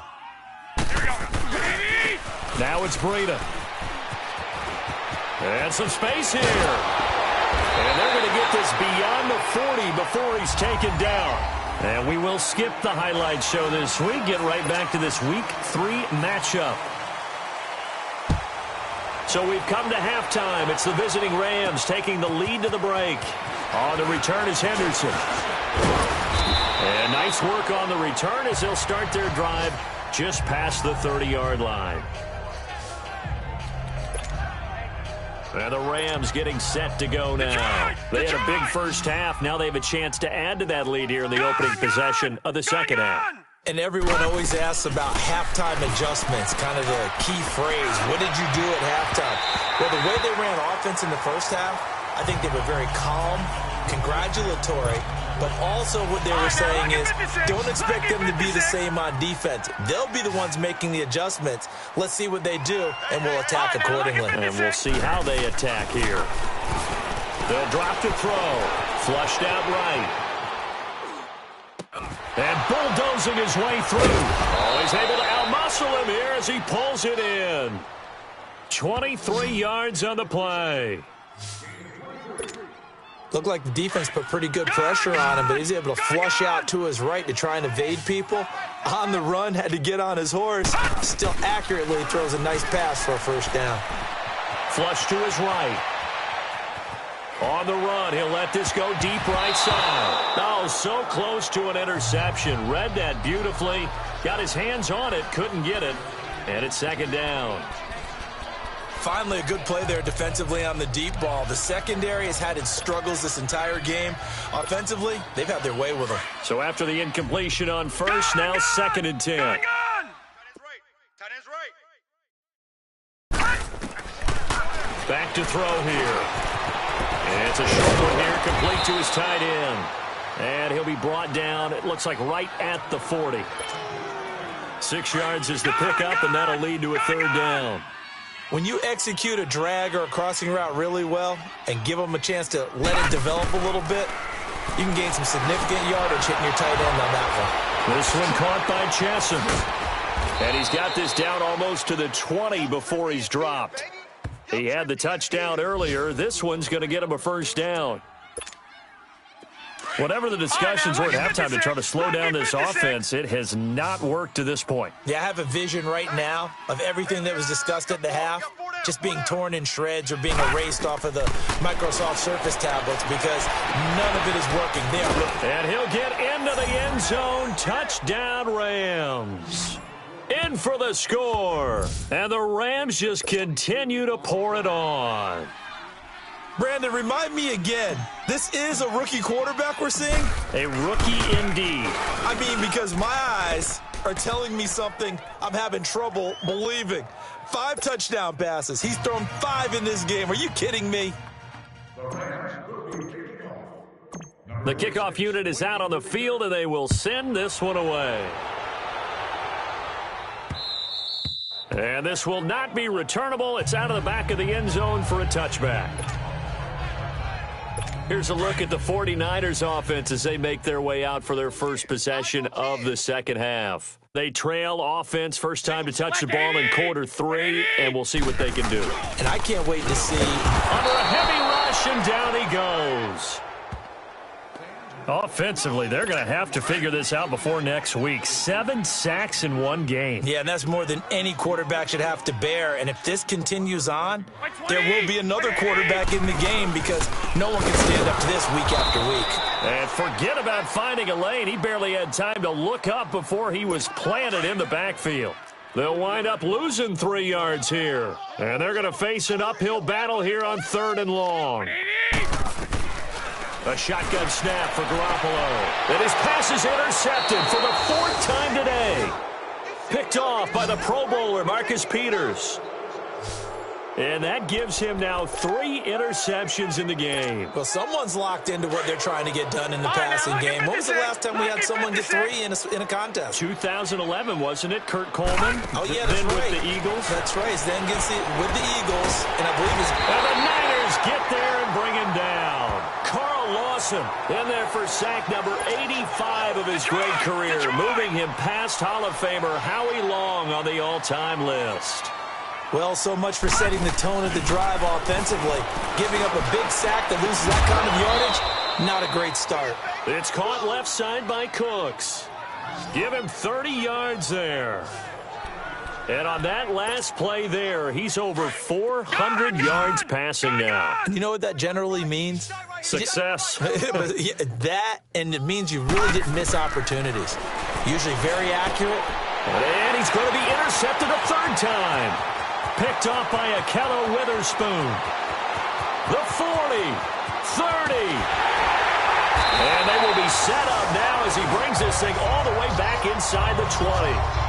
Speaker 4: Now it's Breida. And some space here. And they're going to get this beyond the 40 before he's taken down. And we will skip the highlight show this week. Get right back to this Week 3 matchup. So we've come to halftime. It's the visiting Rams taking the lead to the break. On the return is Henderson. And nice work on the return as they'll start their drive just past the 30-yard line. And the Rams getting set to go now. They had a big first half. Now they have a chance to add to that lead here in the opening possession of the second half.
Speaker 5: And everyone always asks about halftime adjustments, kind of the key phrase. What did you do at halftime? Well, the way they ran offense in the first half, I think they were very calm, congratulatory, but also what they were saying is don't expect them to be the same on defense. They'll be the ones making the adjustments. Let's see what they do, and we'll attack accordingly.
Speaker 4: And we'll see how they attack here. They'll drop to throw. Flushed out right. And bulldozing his way through. Oh, he's able to outmuscle him here as he pulls it in. 23 yards on the play.
Speaker 5: Looked like the defense put pretty good pressure on him, but he's able to flush out to his right to try and evade people. On the run, had to get on his horse. Still accurately throws a nice pass for a first down.
Speaker 4: Flush to his right. On the run, he'll let this go deep right side. Oh, so close to an interception. Read that beautifully. Got his hands on it, couldn't get it. And it's second down.
Speaker 5: Finally, a good play there defensively on the deep ball. The secondary has had its struggles this entire game. Offensively, they've had their way with them.
Speaker 4: So after the incompletion on first, now 2nd and 10.
Speaker 6: Tight end's right.
Speaker 4: Back to throw here. And it's a short one here, complete to his tight end. And he'll be brought down, it looks like right at the 40. 6 yards is the pickup, and that'll lead to a third down.
Speaker 5: When you execute a drag or a crossing route really well and give them a chance to let it develop a little bit, you can gain some significant yardage hitting your tight end on that one.
Speaker 4: This one caught by Chesson. And he's got this down almost to the 20 before he's dropped. He had the touchdown earlier. This one's going to get him a first down. Whatever the discussions were at halftime to try to slow down this offense, it has not worked to this point.
Speaker 5: Yeah, I have a vision right now of everything that was discussed at the half just being torn in shreds or being erased off of the Microsoft Surface tablets because none of it is working. They are looking.
Speaker 4: And he'll get into the end zone. Touchdown, Rams. In for the score. And the Rams just continue to pour it on.
Speaker 5: Brandon, remind me again, this is a rookie quarterback we're seeing?
Speaker 4: A rookie indeed.
Speaker 5: I mean, because my eyes are telling me something I'm having trouble believing. 5 touchdown passes. He's thrown 5 in this game. Are you kidding me?
Speaker 4: The kickoff unit is out on the field, and they will send this one away. And this will not be returnable. It's out of the back of the end zone for a touchback. Here's a look at the 49ers offense as they make their way out for their first possession of the second half. They trail offense, first time to touch the ball in quarter 3, and we'll see what they can do.
Speaker 5: And I can't wait to see.
Speaker 4: Under a heavy rush, and down he goes. Offensively, they're going to have to figure this out before next week. 7 sacks in one game.
Speaker 5: Yeah, and that's more than any quarterback should have to bear. And if this continues on, there will be another quarterback in the game because no one can stand up to this week after week.
Speaker 4: And forget about finding a lane. He barely had time to look up before he was planted in the backfield. They'll wind up losing 3 yards here. And they're going to face an uphill battle here on 3rd and long. A shotgun snap for Garoppolo. And his pass is intercepted for the 4th time today. Picked off by the Pro Bowler, Marcus Peters. And that gives him now 3 interceptions in the game.
Speaker 5: Well, someone's locked into what they're trying to get done in the passing game. When was the last time we had someone get 3 in a contest?
Speaker 4: 2011, wasn't it? Kurt Coleman?
Speaker 5: Oh, yeah, that's
Speaker 4: then
Speaker 5: right.
Speaker 4: with the Eagles.
Speaker 5: That's right. Then with the Eagles, and I believe
Speaker 4: and the Niners get there and bring him down. Carl Lawson in there for sack number 85 of his great career, moving him past Hall of Famer Howie Long on the all-time list.
Speaker 5: Well, so much for setting the tone of the drive offensively. Giving up a big sack that loses that kind of yardage, not a great start.
Speaker 4: It's caught left side by Cooks. Give him 30 yards there. And on that last play there, he's over 400 yards passing now.
Speaker 5: You know what that generally means?
Speaker 4: Success.
Speaker 5: That, and it means you really didn't miss opportunities. Usually very accurate.
Speaker 4: And he's going to be intercepted a 3rd time. Picked off by Akello Witherspoon. The 40, 30. And they will be set up now as he brings this thing all the way back inside the 20.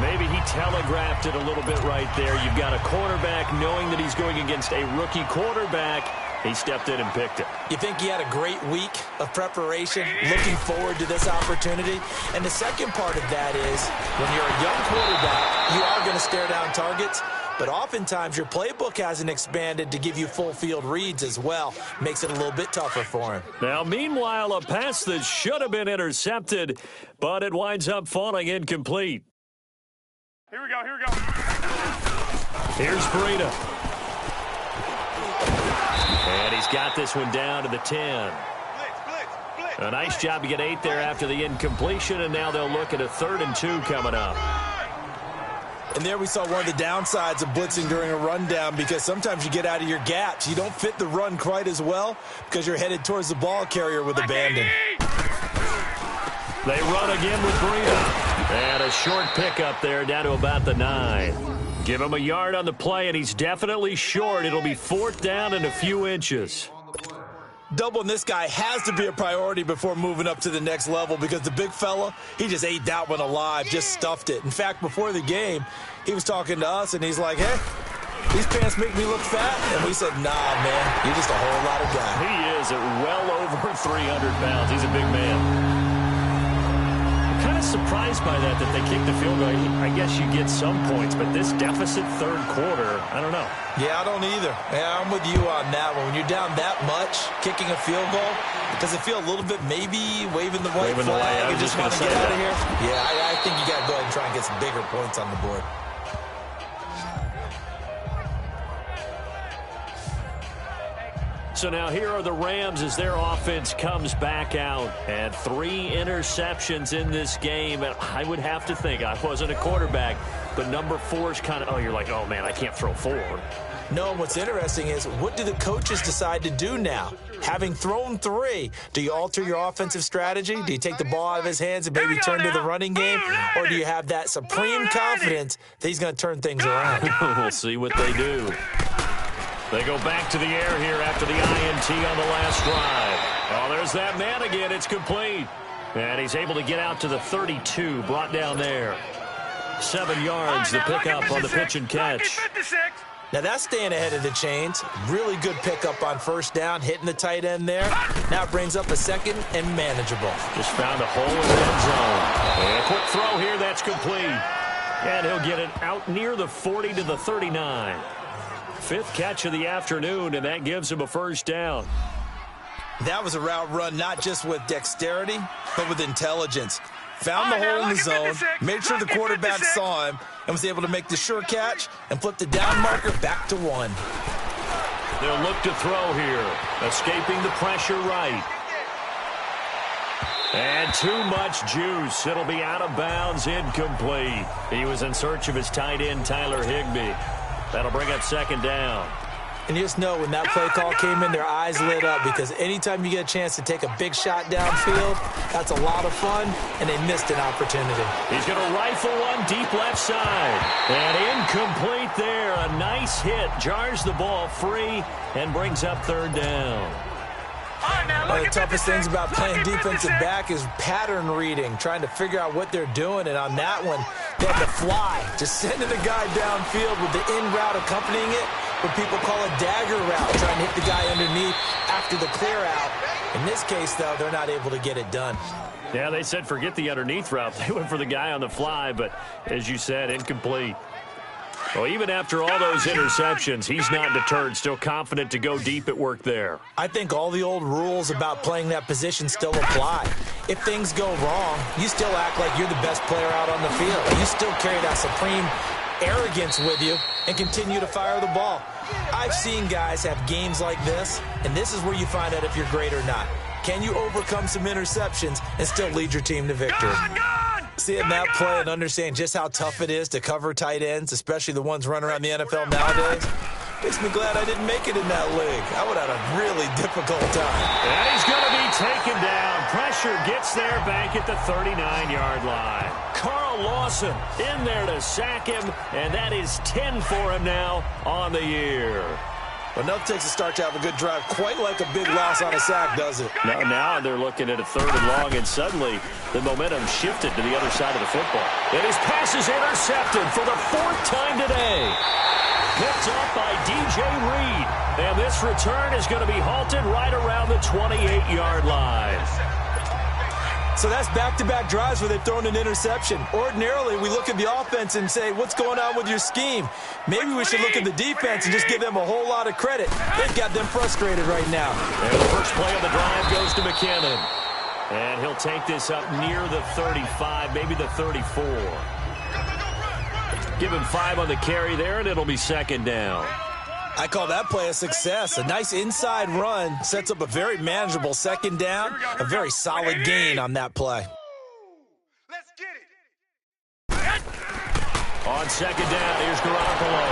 Speaker 4: Maybe he telegraphed it a little bit right there. You've got a quarterback knowing that he's going against a rookie quarterback. He stepped in and picked it.
Speaker 5: You think he had a great week of preparation, looking forward to this opportunity? And the second part of that is, when you're a young quarterback, you are going to stare down targets, but oftentimes your playbook hasn't expanded to give you full field reads as well. Makes it a little bit tougher for him.
Speaker 4: Now, meanwhile, a pass that should have been intercepted, but it winds up falling incomplete.
Speaker 6: Here we go, here we go.
Speaker 4: Here's Breida. And he's got this one down to the 10.
Speaker 6: Blitz.
Speaker 4: A nice job to get 8 there after the incompletion, and now they'll look at a 3rd and 2 coming up.
Speaker 5: And there we saw one of the downsides of blitzing during a rundown, because sometimes you get out of your gaps. You don't fit the run quite as well because you're headed towards the ball carrier with abandon.
Speaker 4: They run again with Breida. And a short pickup there down to about the 9. Give him a yard on the play, and he's definitely short. It'll be 4th down and a few inches.
Speaker 5: Doubling this guy has to be a priority before moving up to the next level, because the big fella, he just ate that one alive, just stuffed it. In fact, before the game, he was talking to us, and he's like, hey, these pants make me look fat. And we said, nah, man, you're just a whole lot of guy.
Speaker 4: He is at well over 300 pounds. He's a big man. Kind of surprised by that they kicked the field goal. I guess you get some points, but this deficit 3rd quarter, I don't know.
Speaker 5: Yeah, I don't either. Yeah, I'm with you on that one. When you're down that much, kicking a field goal, does it feel a little bit maybe waving the white flag and just want to get out of here? Yeah, I think you got to go ahead and try and get some bigger points on the board.
Speaker 4: So now here are the Rams as their offense comes back out. And 3 interceptions in this game. And I would have to think, I wasn't a quarterback, but number 4 is kind of, you're like, oh, man, I can't throw 4.
Speaker 5: No, and what's interesting is, what do the coaches decide to do now? Having thrown 3, do you alter your offensive strategy? Do you take the ball out of his hands and maybe turn to the running game? Or do you have that supreme confidence that he's going to turn things around?
Speaker 4: We'll see what they do. They go back to the air here after the INT on the last drive. Oh, there's that man again. It's complete. And he's able to get out to the 32, brought down there. 7 yards, the pickup on the pitch and catch.
Speaker 5: Now that's staying ahead of the chains. Really good pickup on first down, hitting the tight end there. Now it brings up a second and manageable.
Speaker 4: Just found a hole in the end zone. And a quick throw here, that's complete. And he'll get it out near the 40 to the 39. Fifth catch of the afternoon, and that gives him a first down.
Speaker 5: That was a route run not just with dexterity, but with intelligence. Found the hole in the zone, made sure the quarterback saw him, and was able to make the sure catch and flip the down marker back to 1.
Speaker 4: They'll look to throw here, escaping the pressure right. And too much juice. It'll be out of bounds, incomplete. He was in search of his tight end, Tyler Higbee. That'll bring up second down.
Speaker 5: And you just know when that play call came in, their eyes lit up, because anytime you get a chance to take a big shot downfield, that's a lot of fun, and they missed an opportunity.
Speaker 4: He's going to rifle one deep left side. And incomplete there. A nice hit. Jars the ball free and brings up third down.
Speaker 5: One of the toughest things about playing defensive back is pattern reading, trying to figure out what they're doing. And on that one, they had to fly, just sending the guy downfield with the in route accompanying it, what people call a dagger route, trying to hit the guy underneath after the clear out. In this case, though, they're not able to get it done.
Speaker 4: Yeah, they said forget the underneath route. They went for the guy on the fly, but as you said, incomplete. Well, even after all those interceptions, he's not deterred, still confident to go deep at work there.
Speaker 5: I think all the old rules about playing that position still apply. If things go wrong, you still act like you're the best player out on the field. You still carry that supreme arrogance with you and continue to fire the ball. I've seen guys have games like this, and this is where you find out if you're great or not. Can you overcome some interceptions and still lead your team to victory? Seeing that play and understand just how tough it is to cover tight ends, especially the ones running around the NFL nowadays, makes me glad I didn't make it in that league. I would have had a really difficult time.
Speaker 4: And he's going to be taken down. Pressure gets there back at the 39-yard line. Carl Lawson in there to sack him, and that is 10 for him now on the year.
Speaker 5: Well, nothing takes a start to have a good drive, quite like a big loss on a sack, does it?
Speaker 4: Now they're looking at a third and long, and suddenly the momentum shifted to the other side of the football. And his pass is intercepted for the 4th time today. Picked up by DJ Reed. And this return is going to be halted right around the 28-yard line.
Speaker 5: So that's back-to-back drives where they've thrown an interception. Ordinarily, we look at the offense and say, what's going on with your scheme? Maybe we should look at the defense and just give them a whole lot of credit. They've got them frustrated right now.
Speaker 4: And the first play of the drive goes to McKinnon. And he'll take this up near the 35, maybe the 34. Give him 5 on the carry there, and it'll be second down.
Speaker 5: I call that play a success. A nice inside run sets up a very manageable second down, a very solid gain on that play.
Speaker 6: Let's get it.
Speaker 4: On second down, here's Garoppolo.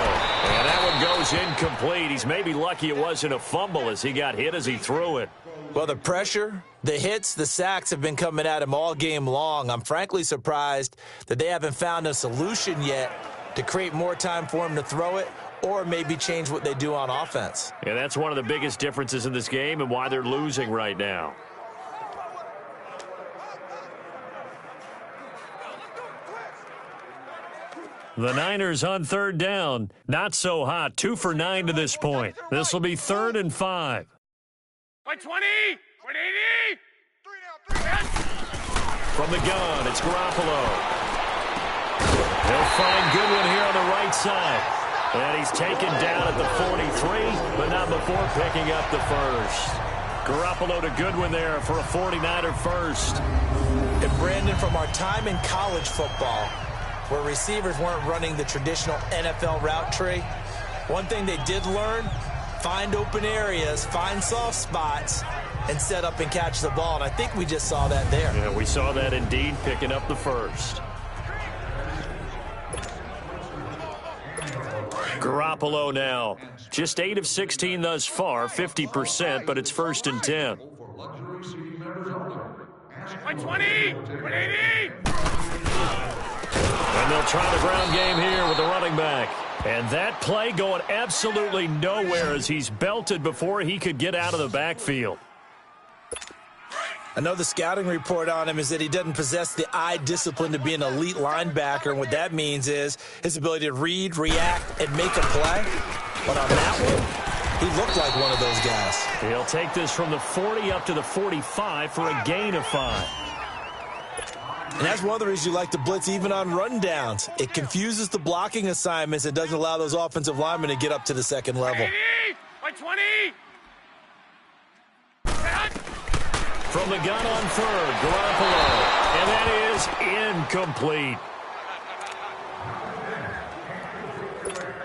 Speaker 4: And that one goes incomplete. He's maybe lucky it wasn't a fumble as he got hit as he threw it.
Speaker 5: Well, the pressure, the hits, the sacks have been coming at him all game long. I'm frankly surprised that they haven't found a solution yet to create more time for him to throw it, or maybe change what they do on offense.
Speaker 4: Yeah, that's one of the biggest differences in this game and why they're losing right now. The Niners on third down. Not so hot. 2 for 9 to this point. This will be 3rd and 5.
Speaker 6: 120! 180!
Speaker 4: From the gun, it's Garoppolo. He'll find Goodwin here on the right side. And he's taken down at the 43, but not before picking up the first. Garoppolo to Goodwin there for a 49er first.
Speaker 5: And Brandon, from our time in college football, where receivers weren't running the traditional NFL route tree, one thing they did learn, find open areas, find soft spots, and set up and catch the ball. And I think we just saw that there.
Speaker 4: Yeah, we saw that indeed, picking up the first. Garoppolo now, just 8 of 16 thus far, 50%, but it's 1st and 10.
Speaker 6: 120! 180!
Speaker 4: And they'll try the ground game here with the running back. And that play going absolutely nowhere as he's belted before he could get out of the backfield.
Speaker 5: I know the scouting report on him is that he doesn't possess the eye discipline to be an elite linebacker, and what that means is his ability to read, react, and make a play. But on that one, he looked like one of those guys.
Speaker 4: He'll take this from the 40 up to the 45 for a gain of 5.
Speaker 5: And that's one of the reasons you like to blitz even on rundowns. It confuses the blocking assignments. It doesn't allow those offensive linemen to get up to the second level.
Speaker 6: 20!
Speaker 4: From the gun on third, Garoppolo. And that is incomplete.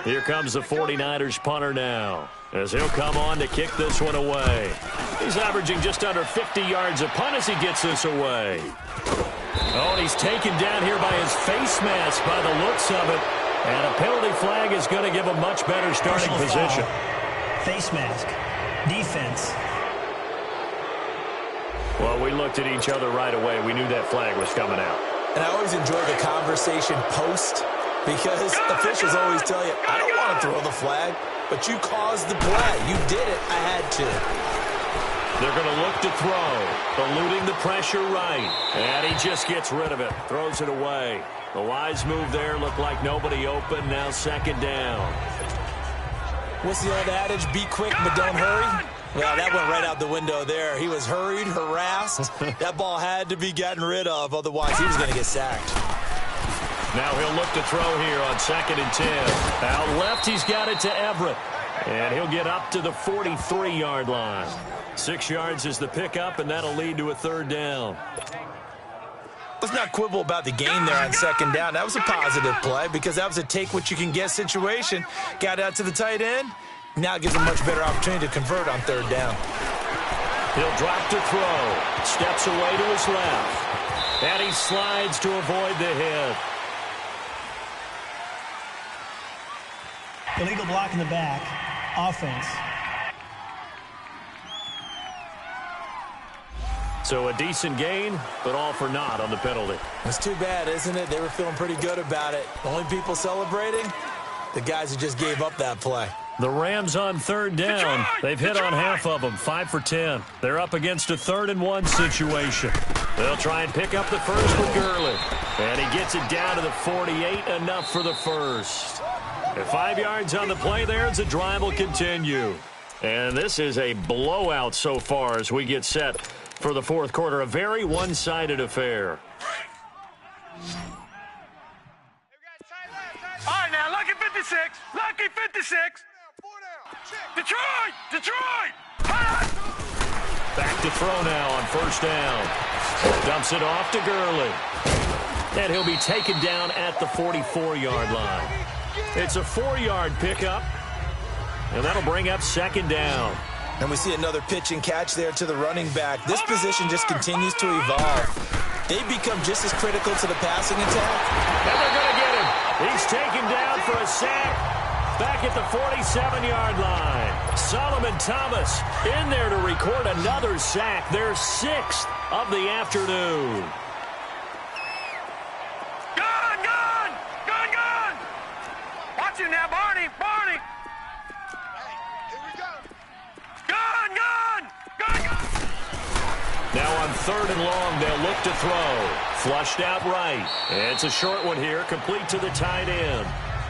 Speaker 4: Here comes the 49ers punter now, as he'll come on to kick this one away. He's averaging just under 50 yards a punt as he gets this away. Oh, and he's taken down here by his face mask by the looks of it. And a penalty flag is going to give a much better starting position.
Speaker 7: Face mask. Defense.
Speaker 4: Well, we looked at each other right away. We knew that flag was coming out.
Speaker 5: And I always enjoy the conversation post, because officials always tell you, I don't want to throw the flag, but you caused the play. You did it. I had to.
Speaker 4: They're going to look to throw, eluding the pressure right. And he just gets rid of it, throws it away. The wise move there, looked like nobody open, now second down.
Speaker 5: What's the old adage? Be quick, but don't hurry? Well, that went right out the window there. He was hurried, harassed. That ball had to be gotten rid of, otherwise he was going to get sacked.
Speaker 4: Now he'll look to throw here on 2nd and 10. Out left, he's got it to Everett. And he'll get up to the 43-yard line. 6 yards is the pickup, and that'll lead to a third down.
Speaker 5: Let's not quibble about the gain there on 2nd down. That was a positive play because that was a take-what-you-can-get situation. Got out to the tight end. Now it gives him a much better opportunity to convert on 3rd down.
Speaker 4: He'll drop to throw. Steps away to his left. And he slides to avoid the hit.
Speaker 7: Illegal block in the back. Offense.
Speaker 4: So a decent gain, but all for naught on the penalty.
Speaker 5: It's too bad, isn't it? They were feeling pretty good about it. The only people celebrating, the guys who just gave up that play.
Speaker 4: The Rams on 3rd down. They've hit on half of them, 5 for 10. They're up against a 3rd and 1 situation. They'll try and pick up the first with Gurley. And he gets it down to the 48, enough for the first. And 5 yards on the play there as the drive will continue. And this is a blowout so far as we get set for the 4th quarter. A very one-sided affair.
Speaker 6: All right, now, lucky 56. Lucky 56. Detroit! Detroit!
Speaker 4: Back to throw now on 1st down. Dumps it off to Gurley. And he'll be taken down at the 44-yard line. It's a 4-yard pickup. And that'll bring up 2nd down.
Speaker 5: And we see another pitch and catch there to the running back. This position just continues to evolve. They become just as critical to the passing attack.
Speaker 4: And they're going to get him. He's taken down for a sack back at the 47-yard line. Solomon Thomas in there to record another sack. Their 6th of the afternoon.
Speaker 6: Gone, gone! Gone, gone! Watch him now, Barney! Barney! Here we go! Gone, gone! Gone, gone!
Speaker 4: Now on 3rd and long, they'll look to throw. Flushed out right. It's a short one here, complete to the tight end.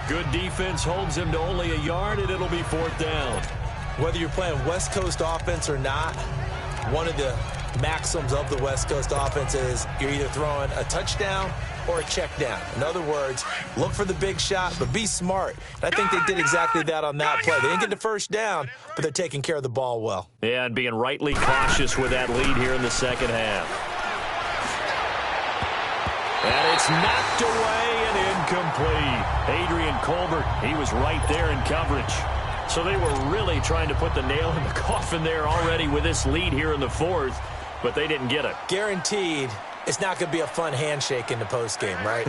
Speaker 4: Good defense holds him to only a yard, and it'll be 4th down.
Speaker 5: Whether you're playing West Coast offense or not, one of the maxims of the West Coast offense is you're either throwing a touchdown or a check down. In other words, look for the big shot, but be smart. And I think they did exactly that on that play. They didn't get the 1st down, but they're taking care of the ball well.
Speaker 4: Yeah, and being rightly cautious with that lead here in the 2nd half. And it's knocked away and incomplete. Adrian Colbert, he was right there in coverage. So they were really trying to put the nail in the coffin there already with this lead here in the 4th, but they didn't get it.
Speaker 5: Guaranteed, it's not going to be a fun handshake in the postgame, right?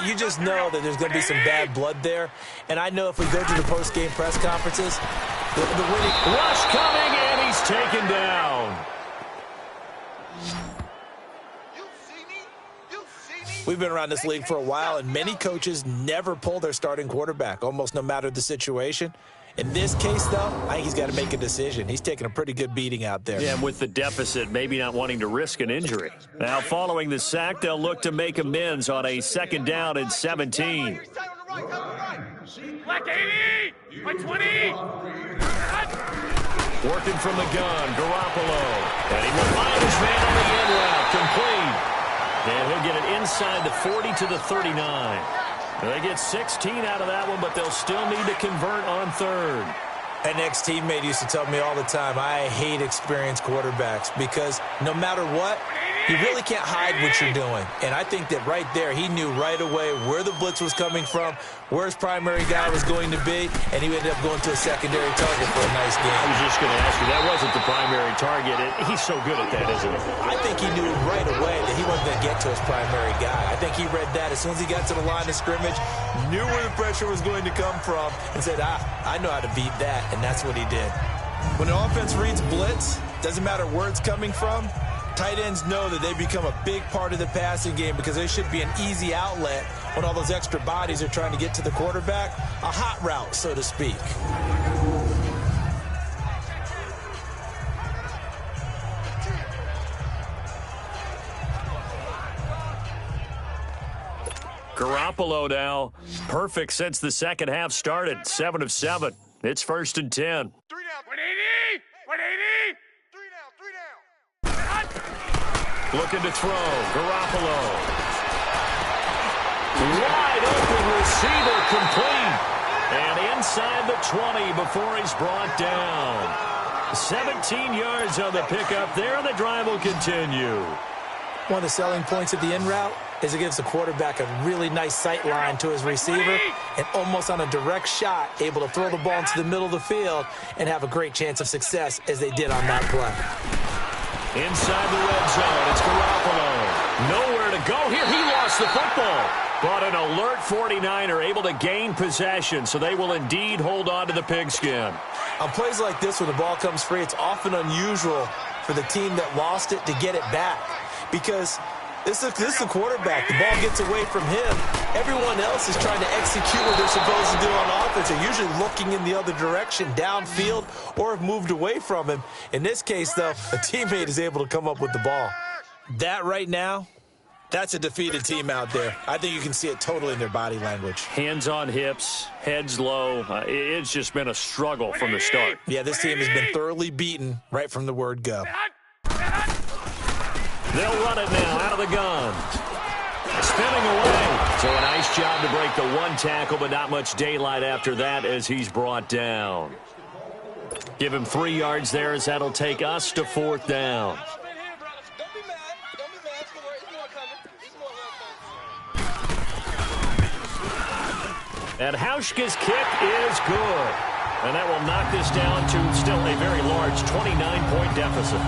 Speaker 5: You just know that there's going to be some bad blood there. And I know if we go to the postgame press conferences, the winning
Speaker 4: rush coming, and he's taken down.
Speaker 5: We've been around this league for a while, and many coaches never pull their starting quarterback, almost no matter the situation. In this case, though, I think he's got to make a decision. He's taking a pretty good beating out there.
Speaker 4: Yeah, and with the deficit, maybe not wanting to risk an injury. Now, following the sack, they'll look to make amends on a 2nd down and 17.
Speaker 6: Black 80! White 20!
Speaker 4: Working from the gun, Garoppolo. And he will find his man on the end route, complete. And he'll get it inside the 40 to the 39. They get 16 out of that one, but they'll still need to convert on third.
Speaker 5: An ex-teammate used to tell me all the time, I hate experienced quarterbacks because no matter what, you really can't hide what you're doing. And I think that right there, he knew right away where the blitz was coming from, where his primary guy was going to be, and he ended up going to a secondary target for a nice game.
Speaker 4: I was just going to ask you, that wasn't the primary target. He's so good at that, isn't he?
Speaker 5: I think he knew right away that he wasn't going to get to his primary guy. I think he read that as soon as he got to the line of scrimmage, knew where the pressure was going to come from, and said, I know how to beat that, and that's what he did. When the offense reads blitz, doesn't matter where it's coming from, tight ends know that they become a big part of the passing game because they should be an easy outlet when all those extra bodies are trying to get to the quarterback. A hot route, so to speak.
Speaker 4: Garoppolo now, perfect since the second half started. 7 of 7. It's 1st and 10.
Speaker 6: 3 down. 180! 180! 3 down.
Speaker 4: Looking to throw. Garoppolo. Wide open receiver, complete. And inside the 20 before he's brought down. 17 yards on the pickup there, and the drive will continue.
Speaker 5: One of the selling points of the in route is it gives the quarterback a really nice sight line to his receiver and almost on a direct shot able to throw the ball into the middle of the field and have a great chance of success as they did on that play.
Speaker 4: Inside the red zone, it's Garoppolo. Nowhere to go here. He lost the football. But an alert 49er able to gain possession, so they will indeed hold on to the pigskin.
Speaker 5: On plays like this where the ball comes free, it's often unusual for the team that lost it to get it back because this is the quarterback. The ball gets away from him. Everyone else is trying to execute what they're supposed to do on offense. They're usually looking in the other direction, downfield, or have moved away from him. In this case, though, a teammate is able to come up with the ball. That right now, that's a defeated team out there. I think you can see it totally in their body language.
Speaker 4: Hands on hips, heads low. It's just been a struggle from the start.
Speaker 5: Yeah, this team has been thoroughly beaten right from the word go.
Speaker 4: They'll run it now out of the gun. Spinning away. So a nice job to break the one tackle, but not much daylight after that as he's brought down. Give him 3 yards there as that'll take us to 4th down. And Hauschka's kick is good. And that will knock this down to still a very large 29-point deficit.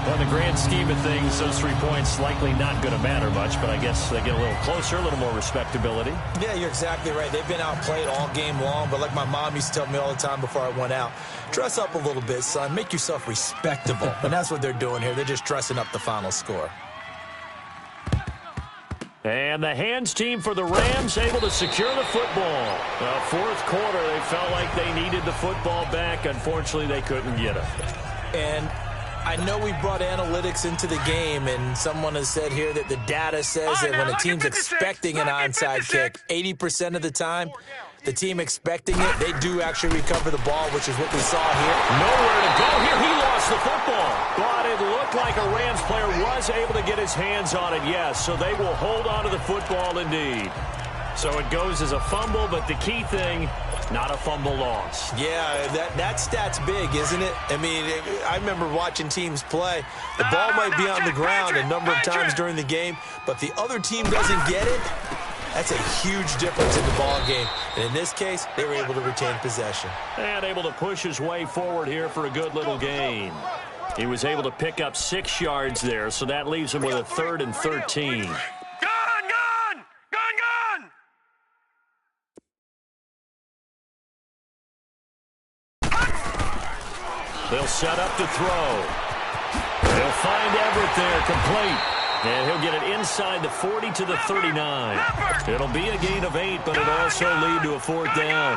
Speaker 4: Well, in the grand scheme of things, those 3 points likely not going to matter much, but I guess they get a little closer, a little more respectability. Yeah, you're exactly right. They've been outplayed all game long, but like my mom used to tell me all the time before I went out, dress up a little bit, son. Make yourself respectable. And that's what they're doing here. They're just dressing up the final score. And the hands team for the Rams able to secure the football. Fourth quarter, they felt like they needed the football back. Unfortunately, they couldn't get it. And I know we brought analytics into the game, and someone has said here that the data says that when a team's expecting an onside kick, 80% of the time, the team expecting it, they do actually recover the ball, which is what we saw here. Nowhere to go here. He lost the football. But it looked like a Rams player was able to get his hands on it, yes. So they will hold on to the football indeed. So it goes as a fumble, but the key thing, not a fumble loss. Yeah, that stat's big, isn't it? I mean, I remember watching teams play. The ball might be on the ground a number of times during the game, but the other team doesn't get it. That's a huge difference in the ball game. And in this case, they were able to retain possession. And able to push his way forward here for a good little gain. He was able to pick up 6 yards there, so that leaves him with a 3rd and 13. They'll set up to throw. They'll find Everett there, complete. And he'll get it inside the 40 to the 39. It'll be a gain of 8, but it'll also lead to a 4th down.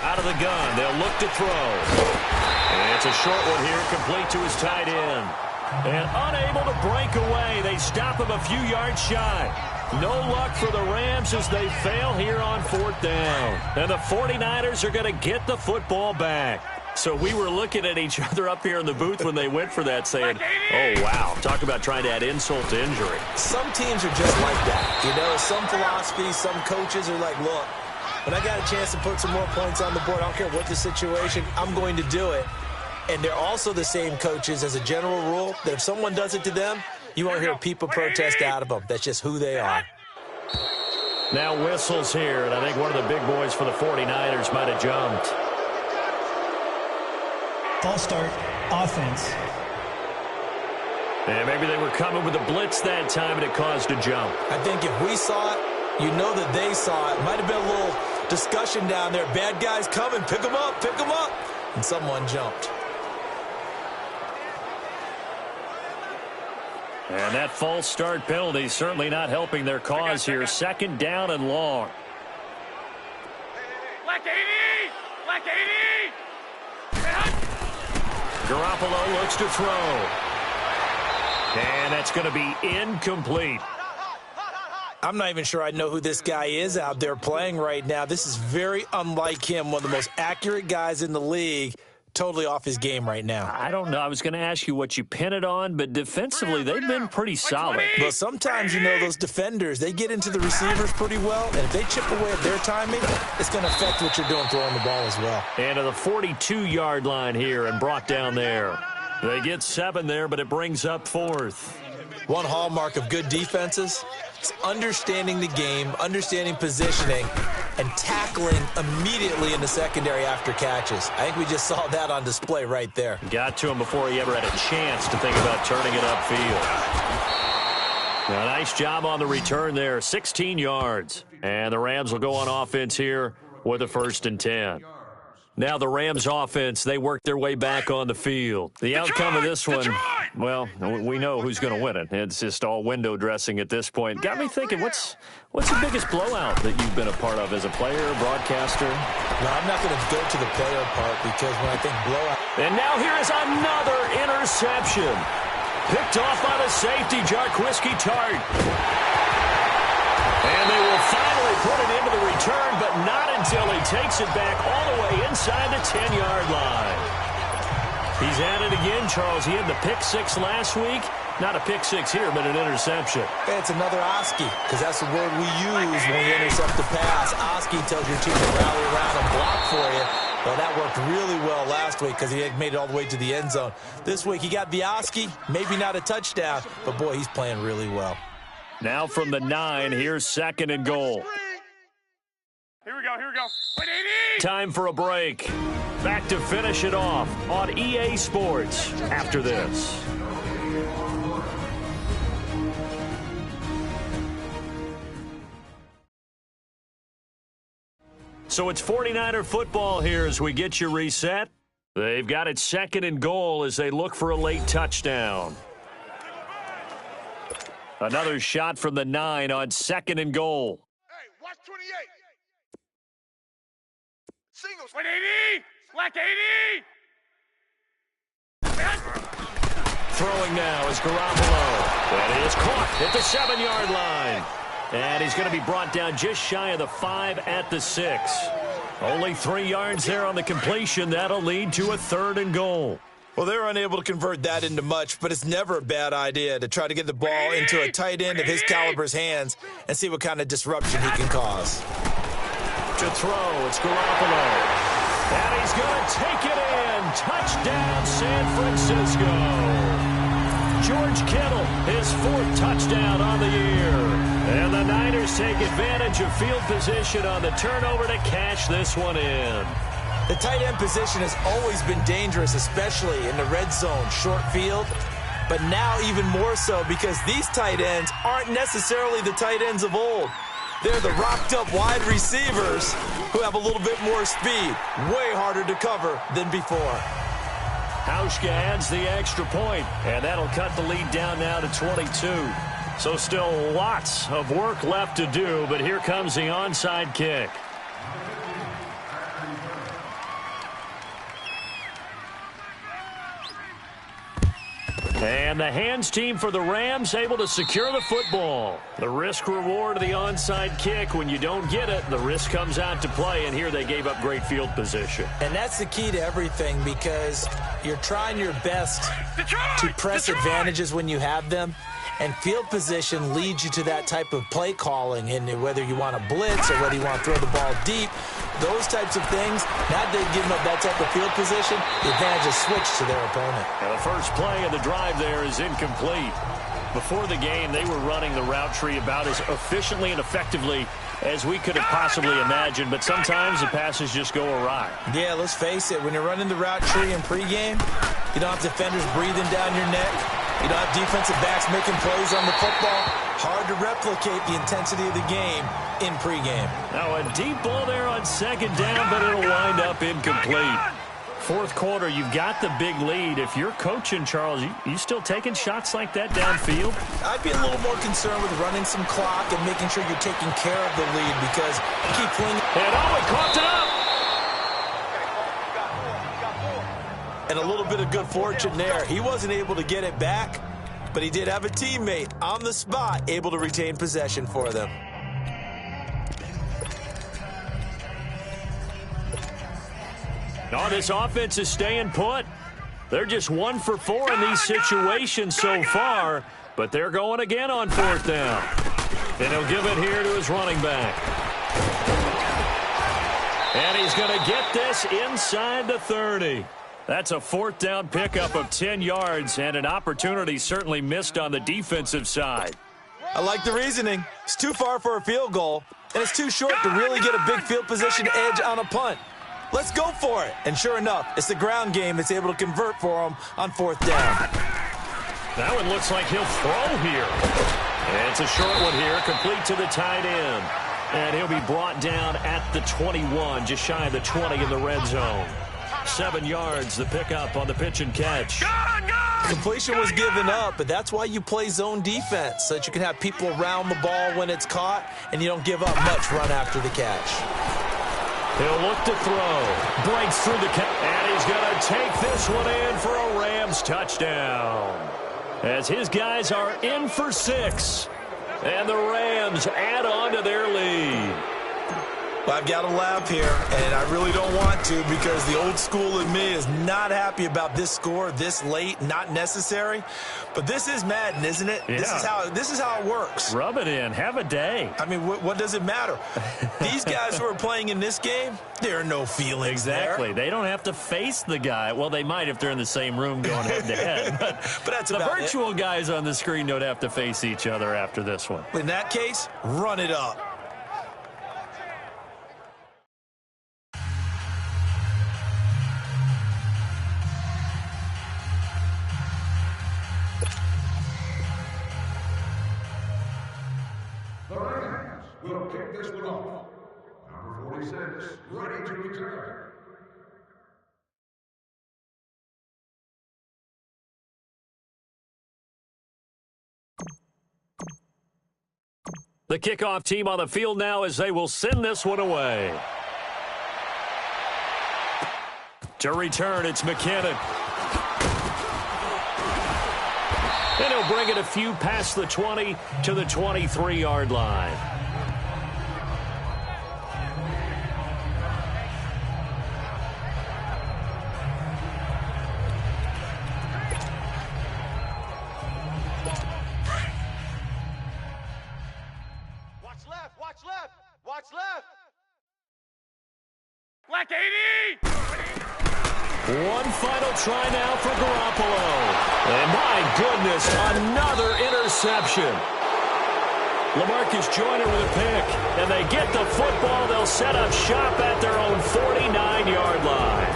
Speaker 4: Out of the gun, they'll look to throw. And it's a short one here, complete to his tight end. And unable to break away. They stop him a few yards shy. No luck for the Rams as they fail here on 4th down. And the 49ers are going to get the football back. So we were looking at each other up here in the booth when they went for that saying, oh, wow, talk about trying to add insult to injury.
Speaker 5: Some teams are just like that. You know, some philosophies, some coaches are like, look, when I got a chance to put some more points on the board, I don't care what the situation, I'm going to do it. And they're also the same coaches as a general rule that if someone does it to them, you won't hear people protest out of them. That's just who they are.
Speaker 4: Now whistles here, and I think one of the big boys for the 49ers might have jumped.
Speaker 7: False start, offense.
Speaker 4: And maybe they were coming with a blitz that time, and it caused a jump.
Speaker 5: I think if we saw it, you know that they saw it. Might have been a little discussion down there. Bad guys coming. Pick them up. Pick them up. And someone jumped.
Speaker 4: And that false start penalty certainly not helping their cause here. 2nd down and long.
Speaker 6: Black 80! Black 80!
Speaker 4: Garoppolo looks to throw. And that's going to be incomplete.
Speaker 5: I'm not even sure I know who this guy is out there playing right now. This is very unlike him, one of the most accurate guys in the league. Totally off his game right now.
Speaker 4: I don't know. I was going to ask you what you pin it on, but defensively, they've been pretty solid.
Speaker 5: Well, sometimes, you know, those defenders, they get into the receivers pretty well, and if they chip away at their timing, it's going to affect what you're doing throwing the ball as well.
Speaker 4: And to the 42-yard line here and brought down there. They get 7 there, but it brings up 4th.
Speaker 5: One hallmark of good defenses is understanding the game, understanding positioning, and tackling immediately in the secondary after catches. I think we just saw that on display right there.
Speaker 4: Got to him before he ever had a chance to think about turning it upfield. Now, nice job on the return there, 16 yards. And the Rams will go on offense here with a 1st and 10. Now the Rams offense, they work their way back on the field. The outcome of this one, well, we know who's going to win it. It's just all window dressing at this point. Got me thinking, what's the biggest blowout that you've been a part of as a player, broadcaster?
Speaker 5: No, I'm not going to go to the player part because when I think blowout.
Speaker 4: And now here is another interception. Picked off by the safety, Jarquiski Tart. And they will finally put it into the return, but not until he takes it back all the way inside the 10-yard line. He's at it again, Charles. He had the pick 6 last week. Not a pick 6 here, but an interception.
Speaker 5: Hey, it's another Oski, because that's the word we use when we intercept the pass. Oski tells your team to rally around and block for you. Well, that worked really well last week because he had made it all the way to the end zone. This week he got the Oski, maybe not a touchdown, but boy, he's playing really well.
Speaker 4: Now from the 9, here's 2nd and goal.
Speaker 6: Here we go, here we go. Wait, 80!
Speaker 4: Time for a break. Back to finish it off on EA Sports after this. So it's 49er football here as we get you reset. They've got it 2nd and goal as they look for a late touchdown. Another shot from the 9 on 2nd and goal.
Speaker 6: Hey, watch 28. Singles. Wait, 80! Black 80!
Speaker 4: Throwing now is Garoppolo. And he is caught at the 7-yard line. And he's going to be brought down just shy of the 5 at the 6. Only 3 yards there on the completion. That'll lead to a 3rd and goal.
Speaker 5: Well, they're unable to convert that into much, but it's never a bad idea to try to get the ball into a tight end of his caliber's hands and see what kind of disruption he can cause.
Speaker 4: To throw, it's Garoppolo. And he's going to take it in. Touchdown, San Francisco. George Kittle, his 4th touchdown on the year. And the Niners take advantage of field position on the turnover to cash this one in.
Speaker 5: The tight end position has always been dangerous, especially in the red zone, short field. But now even more so because these tight ends aren't necessarily the tight ends of old. They're the rocked-up wide receivers who have a little bit more speed. Way harder to cover than before.
Speaker 4: Hauschka adds the extra point, and that'll cut the lead down now to 22. So still lots of work left to do, but here comes the onside kick. And the hands team for the Rams able to secure the football. The risk reward of the onside kick. When you don't get it, the risk comes out to play, and here they gave up great field position.
Speaker 5: And that's the key to everything, because you're trying your best to press advantages when you have them. And field position leads you to that type of play calling, and whether you want to blitz or whether you want to throw the ball deep, those types of things, now they've given up that type of field position, the advantage is switched to their opponent.
Speaker 4: And the first play of the drive there is incomplete. Before the game, they were running the route tree about as efficiently and effectively as we could have possibly imagined, but sometimes the passes just go awry.
Speaker 5: Yeah, let's face it, when you're running the route tree in pregame, you don't have defenders breathing down your neck. You don't have defensive backs making plays on the football. Hard to replicate the intensity of the game in pregame.
Speaker 4: Now a deep ball there on second down, but it'll wind up incomplete. Fourth quarter, you've got the big lead. If you're coaching, Charles, you still taking shots like that downfield?
Speaker 5: I'd be a little more concerned with running some clock and making sure you're taking care of the lead, because you keep flinging.
Speaker 4: And he coughed it up.
Speaker 5: And a little bit of good fortune there. He wasn't able to get it back, but he did have a teammate on the spot able to retain possession for them.
Speaker 4: Oh, this offense is staying put. They're just 1 for 4 in these situations so far, but they're going again on fourth down. And he'll give it here to his running back. And he's going to get this inside the 30. That's a fourth down pickup of 10 yards, and an opportunity certainly missed on the defensive side.
Speaker 5: I like the reasoning. It's too far for a field goal, and it's too short to really get a big field position edge on a punt. Let's go for it. And sure enough, it's the ground game that's able to convert for him on fourth down.
Speaker 4: That one looks like he'll throw here. And it's a short one here, complete to the tight end. And he'll be brought down at the 21, just shy of the 20 in the red zone. 7 yards, the pickup on the pitch and catch.
Speaker 5: Completion was given up, but that's why you play zone defense, so that you can have people around the ball when it's caught, and you don't give up much run after the catch.
Speaker 4: He'll look to throw. Breaks through the catch, and he's going to take this one in for a Rams touchdown. As his guys are in for 6, and the Rams add on to their lead.
Speaker 5: Well, I've got to laugh here, and I really don't want to, because the old school in me is not happy about this score this late, not necessary. But this is Madden, isn't it?
Speaker 4: Yeah.
Speaker 5: This is how it works.
Speaker 4: Rub it in. Have a day.
Speaker 5: I mean, what does it matter? These guys who are playing in this game, there are no feelings
Speaker 4: exactly.
Speaker 5: there.
Speaker 4: They don't have to face the guy. Well, they might if they're in the same room going head-to-head. But
Speaker 5: that's
Speaker 4: the
Speaker 5: about
Speaker 4: virtual
Speaker 5: it.
Speaker 4: Guys on the screen don't have to face each other after this one.
Speaker 5: In that case, run it up.
Speaker 8: The Rams will kick this one off. Number 46, ready to return.
Speaker 4: The kickoff team on the field now as they will send this one away. To return, it's McKinnon. And he'll bring it a few past the 20 to the 23-yard line.
Speaker 6: Watch left, watch left, watch left.
Speaker 3: Black 80!
Speaker 4: One final try now for Garoppolo. And my goodness, another interception. LaMarcus Joyner with a pick. And they get the football. They'll set up shop at their own 49-yard line.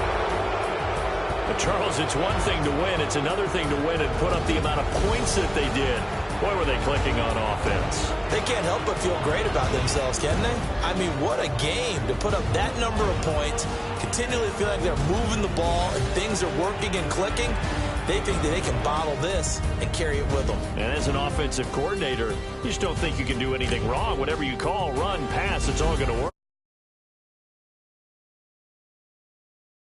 Speaker 4: But Charles, it's one thing to win. It's another thing to win and put up the amount of points that they did. Boy, were they clicking on offense.
Speaker 5: They can't help but feel great about themselves, can they? I mean, what a game to put up that number of points, continually feel like they're moving the ball and things are working and clicking. They think that they can bottle this and carry it with them.
Speaker 4: And as an offensive coordinator, you just don't think you can do anything wrong. Whatever you call, run, pass, it's all going to work.